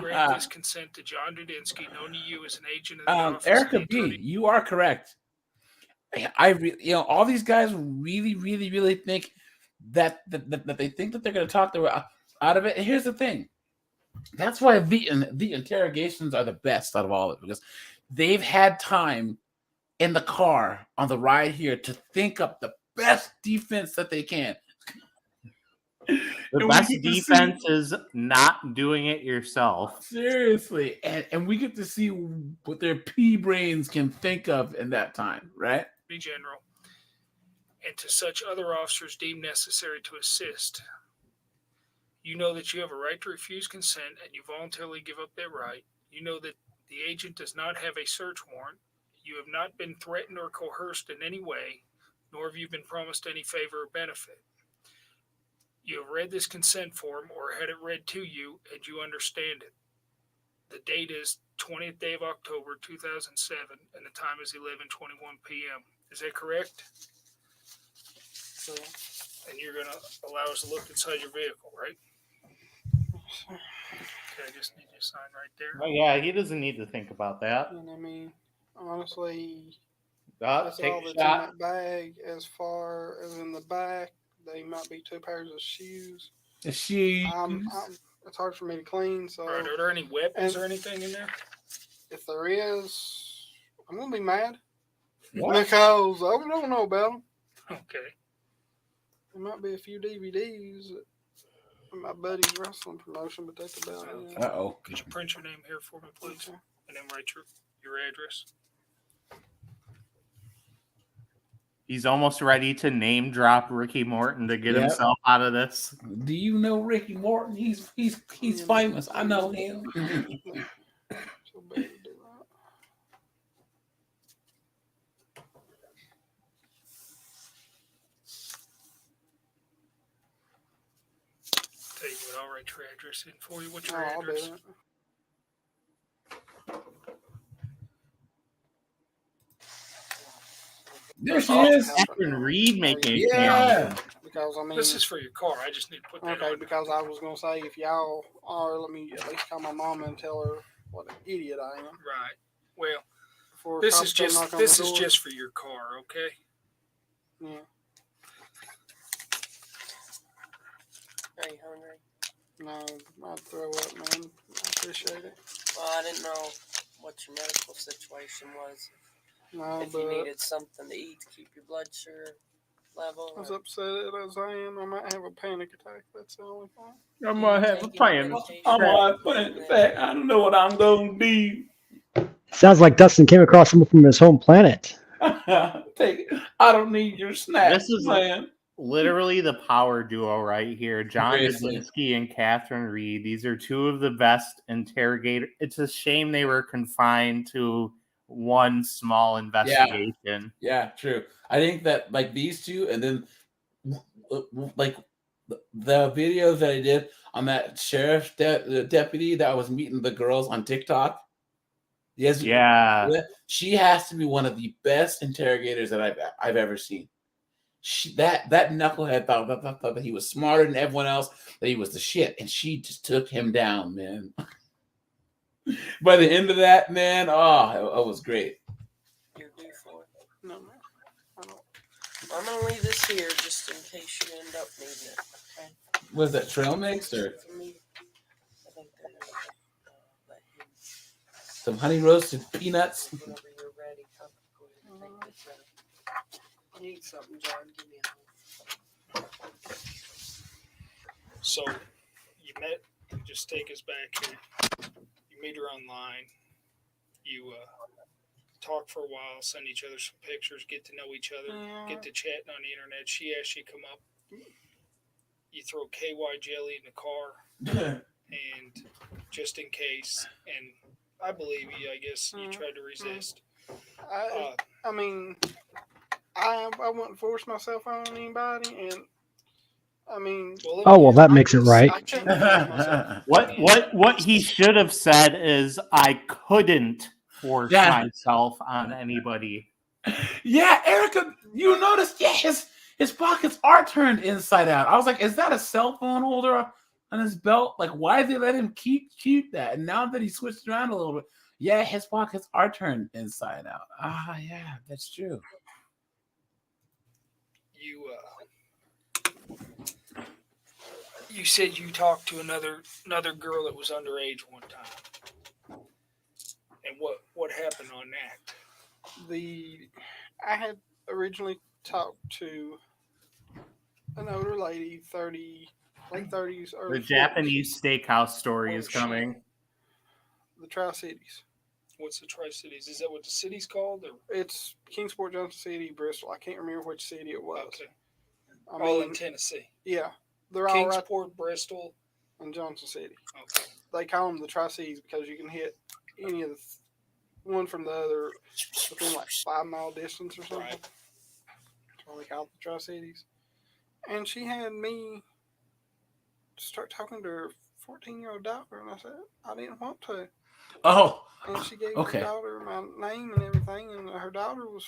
Grant this consent to John Dudinsky, known to you as an agent of the office. Erica B, you are correct. All these guys really, really, really think that they think that they're going to talk their way out of it. And here's the thing. That's why the interrogations are the best out of all of it, because they've had time in the car on the ride here to think up the best defense that they can. The best defense is not doing it yourself. Seriously. And we get to see what their pea brains can think of in that time, right? Be general. And to such other officers deemed necessary to assist. You know that you have a right to refuse consent and you voluntarily give up that right. You know that the agent does not have a search warrant. You have not been threatened or coerced in any way, nor have you been promised any favor or benefit. You have read this consent form or had it read to you, and you understand it. The date is 20th day of October, 2007, and the time is 11:21 p.m. Is that correct? So, and you're going to allow us to look inside your vehicle, right? Okay, I just need you to sign right there. Oh, yeah, he doesn't need to think about that. And I mean, honestly, That's that's all that's in that bag. As far as in the back, they might be 2 pairs of shoes. The shoes. It's hard for me to clean. So, right, are there any weapons or anything in there? If there is, I'm gonna be mad What? because I don't know about them. Okay. There might be a few DVDs at my buddy's wrestling promotion, but that's about it. Uh-oh. Could you print your name here for me, please? Okay. And then write your address. He's almost ready to name drop Ricky Morton to get himself out of this. Do you know Ricky Morton? He's famous. I know him. So bad to do that. Tell you what, I'll write your address in for you. What's your I'll do address? it. There she is. Catherine Reed making it Because I mean, This is for your car. I just need to put that okay. on. Because I was gonna say if y'all are, let me at least call my mama and tell her what an idiot I am. Right. Well, Before this cops is come just knock on this the is door. just for your car, okay? Yeah. Are you hungry? No, I'd throw up, man. I appreciate it. Well, I didn't know what your medical situation was. No, If but you needed something to eat to keep your blood sugar level. As upset as I am, I might have a panic attack. That's the only thing. I might have a panic. I might have a panic attack. I don't know what I'm going to do. Sounds like Dustin came across someone from his home planet. Take it. I don't need your snacks, This is man. literally the power duo right here. John Seriously. Dubinsky and Catherine Reed. These are two of the best interrogators. It's a shame they were confined to one small investigation. Yeah, true. I think that like these two, and then like the videos that I did on that sheriff deputy that was meeting the girls on TikTok. Yes, Yeah. She has to be one of the best interrogators that I've ever seen. That knucklehead thought that he was smarter than everyone else, that he was the shit, and she just took him down, man. By the end of that, man, it was great. You're due for it. No, man. I'm gonna leave this here just in case you end up needing it. Okay. Was that trail mix or For me, I think they're gonna let him. some honey roasted peanuts? Whenever you're ready, come go ahead and take this out. I need something, John. Give me a home. So you met. Just take us back here. You meet her online. You talk for a while, send each other some pictures, get to know each other, get to chatting on the internet. She asks you to come up. You throw KY jelly in the car, and just in case. And I believe you. I guess you tried to resist. I mean, I wouldn't force myself on anybody, and I mean, Well, that makes it right. I can't force myself. What he should have said is, I couldn't force myself on anybody. Yeah, Erica, you noticed? Yeah, his pockets are turned inside out. I was like, is that a cell phone holder on his belt? Like, why did they let him keep that? And now that he switched around a little bit, yeah, his pockets are turned inside out. Yeah, that's true. You said you talked to another girl that was underage one time. And what happened on that? I had originally talked to an older lady, late 30s, early The 40s. Japanese steakhouse story is coming. The Tri-Cities. What's the Tri-Cities? Is that what the city's called? Or? It's Kingsport, Johnson City, Bristol. I can't remember which city it was. Okay. I All mean, in Tennessee. Yeah. They're all right. Kingsport, Bristol, and Johnson City. Okay. They call them the Tri-Cities because you can hit any of one from the other within like 5 mile distance or something. Right. That's why they call it the Tri-Cities. And she had me start talking to her 14-year-old daughter, and I said I didn't want to. Oh. And she gave Okay. her daughter my name and everything, and her daughter was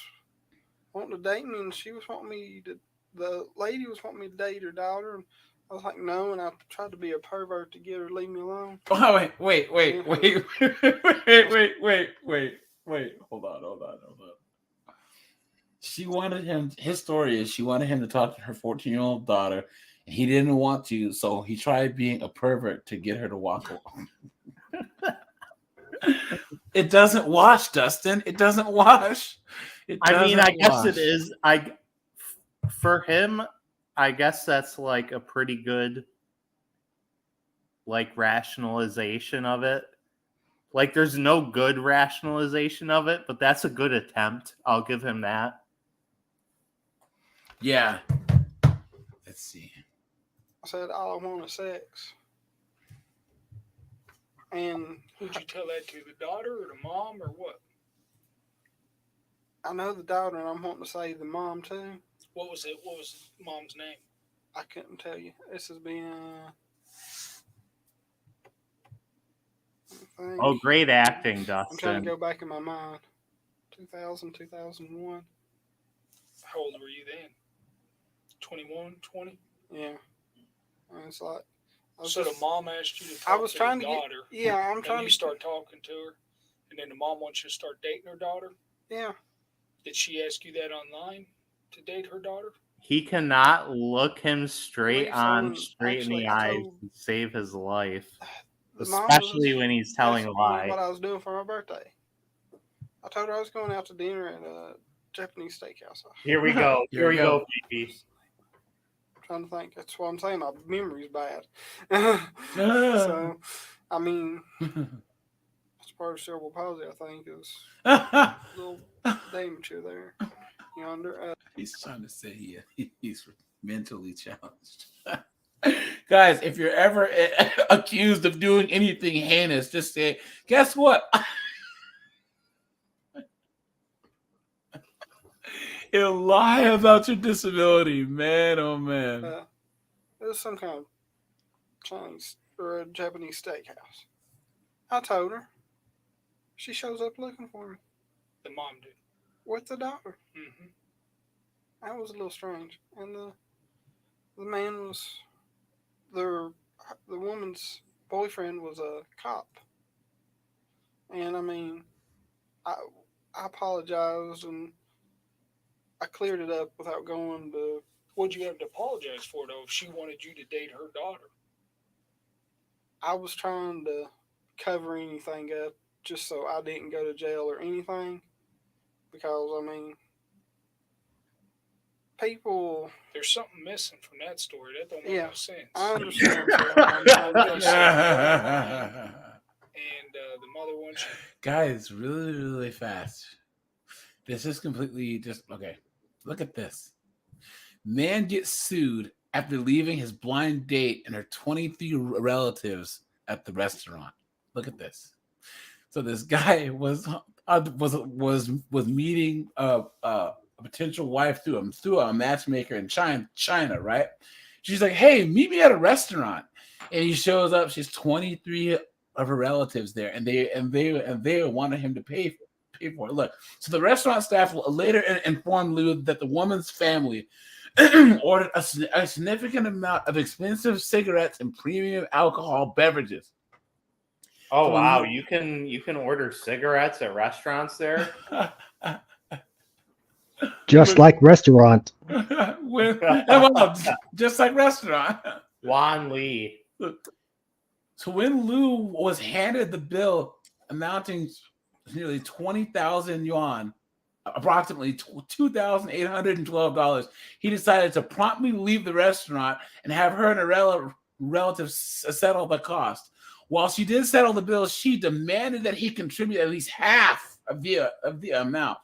wanting to date me, and she was wanting me to. The lady was wanting me to date her daughter, and I was like, no, and I tried to be a pervert to get her to leave me alone. Oh, wait. Hold on. She wanted him, his story is she wanted him to talk to her 14-year-old daughter, and he didn't want to, so he tried being a pervert to get her to walk along. It doesn't wash, Dustin. It doesn't wash. I guess it is. For him, I guess that's like a pretty good like rationalization of it. Like there's no good rationalization of it, but that's a good attempt. I'll give him that. Yeah. Let's see. I said all I want is sex. And who'd you tell that to? The daughter or the mom or what? I know the daughter, and I'm wanting to say the mom too. What was it? What was mom's name? I couldn't tell you. This has been. Oh, great acting, Dustin. I'm trying to go back in my mind. 2000, 2001. How old were you then? 21, 20? Yeah. And it's like. So the mom asked you to talk to the daughter. I'm trying to. You start talking to her, and then the mom wants you to start dating her daughter? Yeah. Did she ask you that online to date her daughter? He cannot look him straight in the eyes and save his life. Especially when he's telling a lie. What I was doing for my birthday. I told her I was going out to dinner at Japanese Steakhouse. Here we go. Here we go, baby. Trying to think. That's what I'm saying. My memory's bad. So, I mean, it's part of cerebral palsy. I think is a little damage there. Yonder. He's trying to say he's mentally challenged. Guys, if you're ever accused of doing anything heinous, just say, guess what? He'll lie about your disability, man. Oh man. It was some kind of Chinese or a Japanese steakhouse. I told her. She shows up looking for me. The mom did. With the daughter. Mm-hmm. That was a little strange. And the man was the woman's boyfriend was a cop. And I mean, I apologized and I cleared it up without going to. What'd you have to apologize for, though, if she wanted you to date her daughter? I was trying to cover anything up just so I didn't go to jail or anything. Because, I mean, people. There's something missing from that story. That don't make no sense. I understand. And the mother wants you. Guys, really, really fast. This is completely just okay. Look at this. Man gets sued after leaving his blind date and her 23 relatives at the restaurant. Look at this. So this guy was meeting a potential wife through a matchmaker in China, right? She's like, "Hey, meet me at a restaurant," and he shows up. She's 23 of her relatives there, and they wanted him to pay for it. Look, so the restaurant staff later informed Lou that the woman's family ordered a significant amount of expensive cigarettes and premium alcohol beverages. Oh wow, you can order cigarettes at restaurants there. Just like restaurant. Just like restaurant. Juan Lee. So when Lou was handed the bill amounting to nearly 20,000 yuan, approximately $2,812, he decided to promptly leave the restaurant and have her and her relatives settle the cost. While she did settle the bill, she demanded that he contribute at least half of the amount.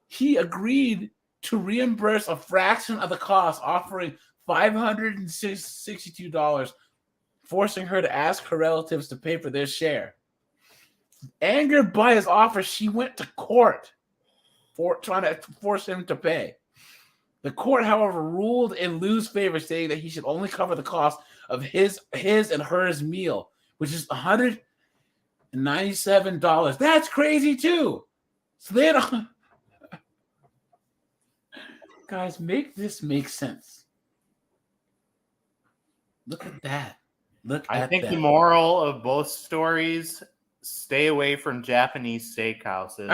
He agreed to reimburse a fraction of the cost, offering $562, forcing her to ask her relatives to pay for their share. Angered by his offer, she went to court for trying to force him to pay. The court, however, ruled in Lou's favor, saying that he should only cover the cost of his and hers meal, which is $197. That's crazy too. So they had guys, make this make sense. Look at that. I think the moral of both stories: stay away from Japanese steakhouses.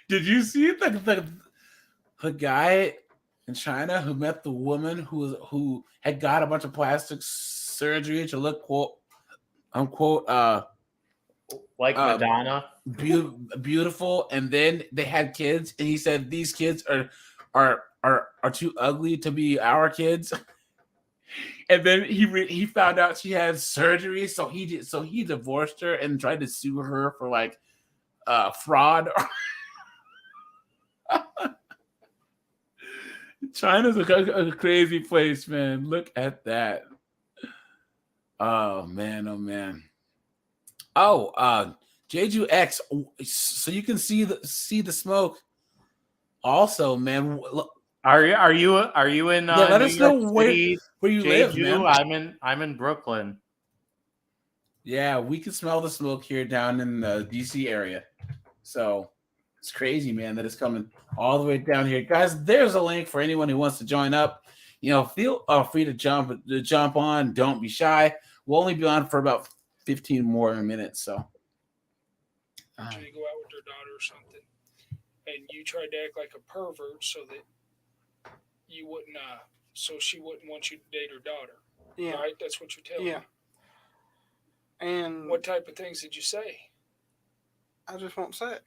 Did you see the guy in China who met the woman who had got a bunch of plastic surgery to look quote unquote like Madonna, beautiful, and then they had kids, and he said these kids are too ugly to be our kids. And then he found out she had surgery, so he divorced her and tried to sue her for like fraud. China's a crazy place, man. Look at that. Oh man, oh man. Oh, Jeju X. So you can see the smoke. Also, man. Are you in? Let us know where you live, Jeju? man. I'm in Brooklyn. Yeah, we can smell the smoke here down in the DC area. So it's crazy, man, that it's coming all the way down here. Guys, there's a link for anyone who wants to join up. You know, feel free to jump on. Don't be shy. We'll only be on for about 15 more minutes. So You go out with their daughter or something, and you tried to act like a pervert so that you wouldn't, so she wouldn't want you to date her daughter. Yeah. Right? That's what you're telling me. And What type of things did you say? I just want sex.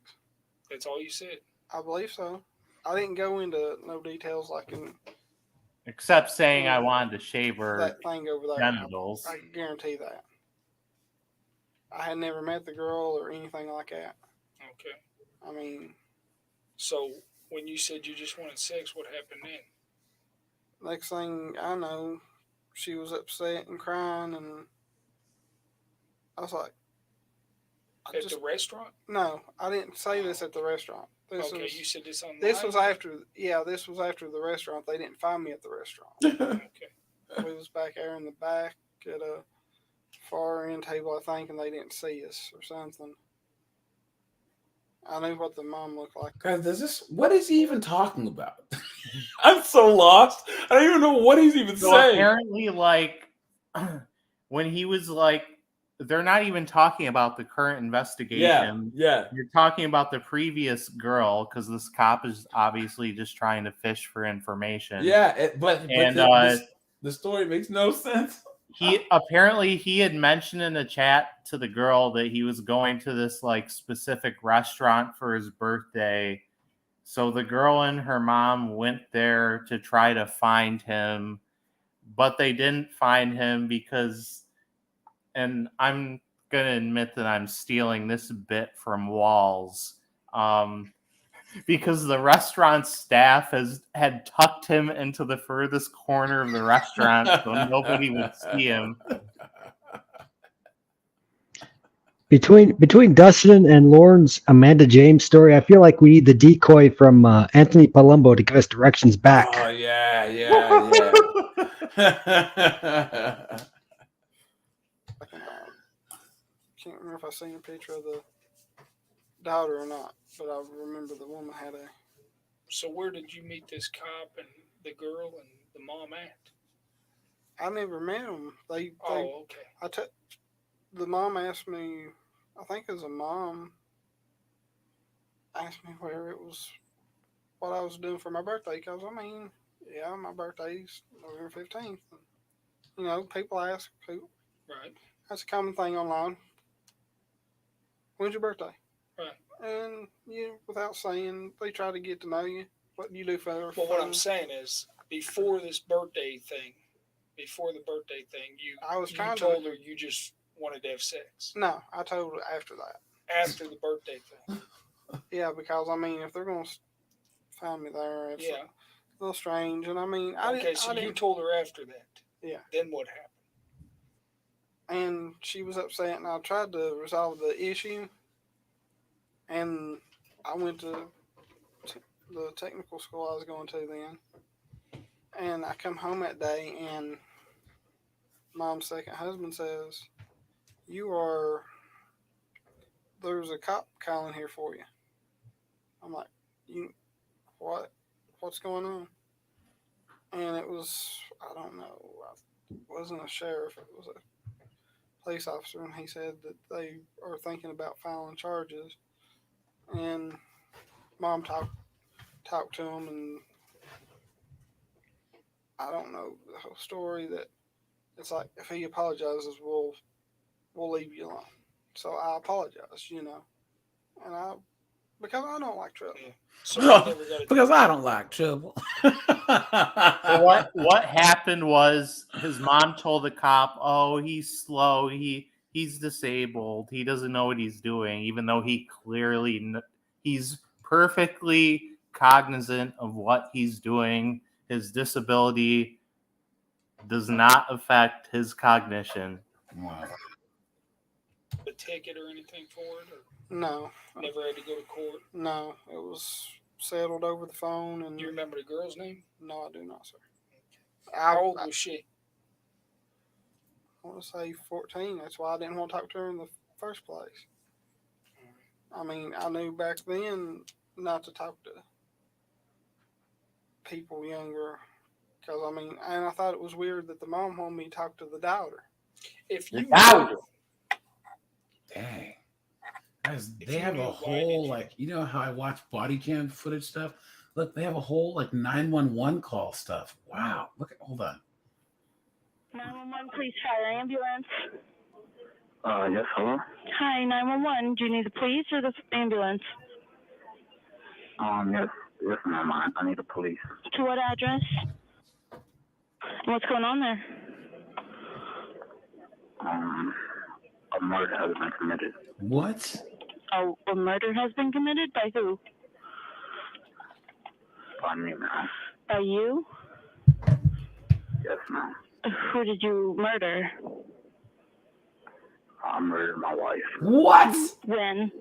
That's all you said. I believe so. I didn't go into no details like in Except saying I wanted to shave her that thing over there. genitals. I guarantee that. I had never met the girl or anything like that. Okay. I mean, so when you said you just wanted sex, what happened then? Next thing I know, she was upset and crying, and I was like, At the restaurant? No, I didn't say this at the restaurant. Okay, you said this online? This was after the restaurant. They didn't find me at the restaurant. Okay. We was back there in the back at a far end table, I think, and they didn't see us or something. I knew what the mom looked like. Guys, what is he even talking about? I'm so lost. I don't even know what he's even saying. Apparently, like, when he was like, they're not even talking about the current investigation. Yeah. You're talking about the previous girl because this cop is obviously just trying to fish for information. Yeah, but the story makes no sense. He had mentioned in the chat to the girl that he was going to this like specific restaurant for his birthday. So the girl and her mom went there to try to find him, but they didn't find him because, and I'm going to admit that I'm stealing this bit from Walls, because the restaurant staff had tucked him into the furthest corner of the restaurant so nobody would see him. Between Dustin and Lauren's Amanda James story, I feel like we need the decoy from Anthony Palumbo to give us directions back. Oh, yeah. Can't remember if I seen a picture of the daughter or not, but I remember the woman had a. So where did you meet this cop and the girl and the mom at? I never met them. Okay. The mom asked me, I think it was a mom, asked me where it was, what I was doing for my birthday, because, I mean, yeah, my birthday's November 15th. You know, people ask, Right. That's a common thing online. When's your birthday? Right. And without saying, they try to get to know you. What do you do for? Well, what I'm saying is, before the birthday thing, you told her you just wanted to have sex. No, I told her after that. After the birthday thing. Yeah, because I mean, if they're gonna find me there, it's a little strange. And I mean, you told her after that. Yeah. Then what happened? And she was upset, and I tried to resolve the issue. And I went to the technical school I was going to then. And I come home that day, and Mom's second husband says, there's a cop calling here for you. I'm like, what? What's going on? And it was, I don't know, it wasn't a sheriff, it was a police officer, and he said that they are thinking about filing charges. And Mom talked to him, and I don't know the whole story. That it's like, if he apologizes, we'll leave you alone. So I apologize, and because I don't like trouble. Because I don't like trouble. What happened was his mom told the cop, "Oh, he's slow. He's disabled. He doesn't know what he's doing," even though he's perfectly cognizant of what he's doing. His disability does not affect his cognition. Wow. A ticket or anything for it? Or no. Never had to go to court? No, it was settled over the phone. And do you remember the girl's name? No, I do not, sir. How old was she? I want to say 14. That's why I didn't want to talk to her in the first place. I mean, I knew back then not to talk to people younger. Because, I mean, and I thought it was weird that the mom wanted me to talk to the daughter. Dang. Guys, they have a whole, like, you know how I watch body cam footage stuff? Look, they have a whole, like, 911 call stuff. Wow. Hold on. 911, please try an ambulance. Yes, hello? Hi, 911. Do you need the police or the ambulance? Yes, ma'am. I need the police. To what address? What's going on there? A murder has been committed. What? Oh, a murder has been committed? By who? By me, ma'am. By you? Yes, ma'am. Who did you murder? I murdered my wife. What? When?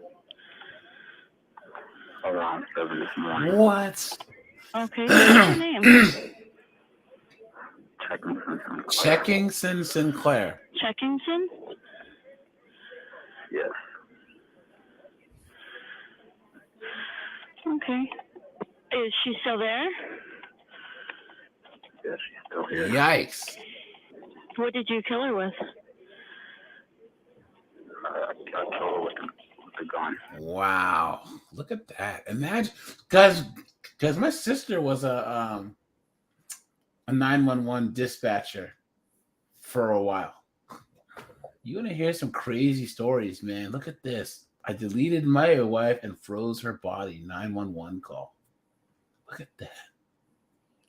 Around 7 this morning. What? Okay, what's your name? Checkingson Sinclair. Checkingson? Yes. Okay. Is she still there? Yes, she's still here. Yikes. What did you kill her with? I killed her with the gun. Wow. Look at that. Imagine, guys, because my sister was a 911 dispatcher for a while. You want to hear some crazy stories, man. Look at this. I deleted my wife and froze her body. 911 call. Look at that.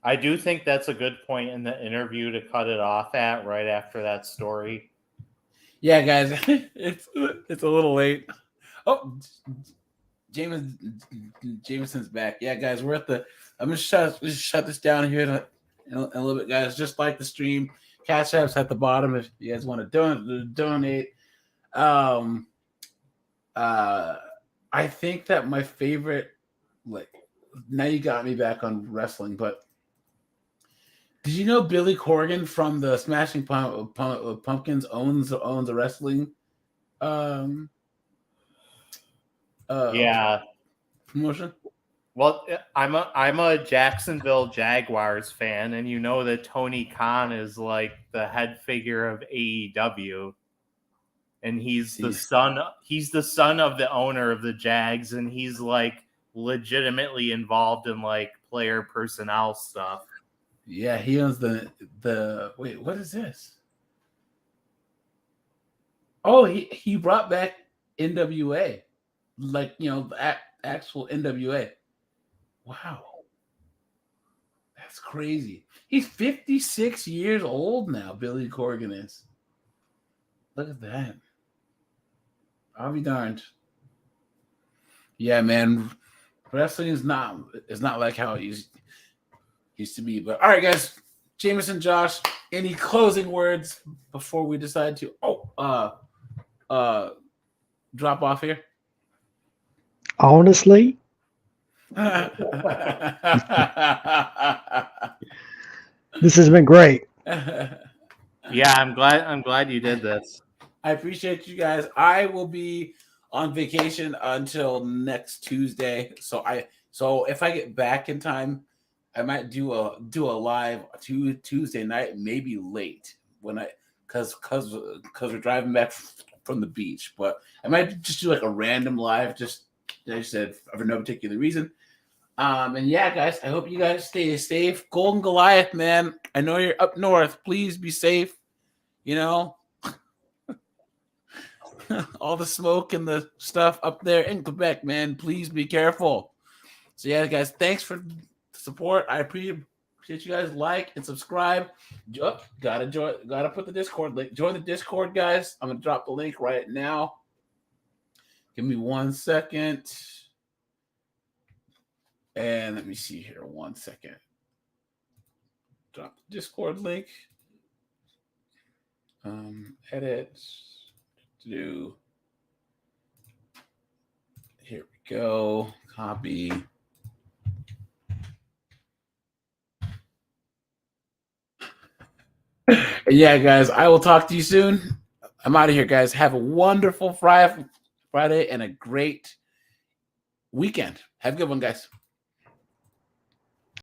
I do think that's a good point in the interview to cut it off at right after that story. Yeah, guys, it's a little late. Oh, Jameson's back. Yeah, guys, we're at the. I'm gonna shut this down here in a little bit, guys. Just like the stream, Cash App's at the bottom if you guys want to donate. I think that my favorite, like, now you got me back on wrestling, but did you know Billy Corgan from the Smashing Pumpkins owns a wrestling promotion? Well, I'm a Jacksonville Jaguars fan, and you know that Tony Khan is like the head figure of AEW, and he's the son of the owner of the Jags, and he's like legitimately involved in like player personnel stuff. Yeah, he owns the wait, what is this? Oh, he brought back NWA, like, you know, the actual NWA. Wow, that's crazy. He's 56 years old now. Billy Corgan is. Look at that. I'll be darned. Yeah, man, wrestling is not like how it used to be. But all right, guys, Jameson, Josh, any closing words before we decide to drop off here? Honestly, this has been great. Yeah, I'm glad you did this. I appreciate you guys. I will be on vacation until next Tuesday. So if I get back in time, I might do a live Tuesday night, maybe late because we're driving back from the beach. But I might just do like a random live, just like I said, for no particular reason. And yeah, guys, I hope you guys stay safe. Golden Goliath, man, I know you're up north. Please be safe. You know, all the smoke and the stuff up there in Quebec, man. Please be careful. So yeah, guys, thanks for the support. I appreciate you guys. Like and subscribe. Gotta put the Discord link. Join the Discord, guys. I'm gonna drop the link right now. Give me 1 second. And let me see here. 1 second. Drop the Discord link. Edit. Do. Here we go. Copy. Yeah, guys, I will talk to you soon. I'm out of here, guys. Have a wonderful Friday and a great weekend. Have a good one, guys.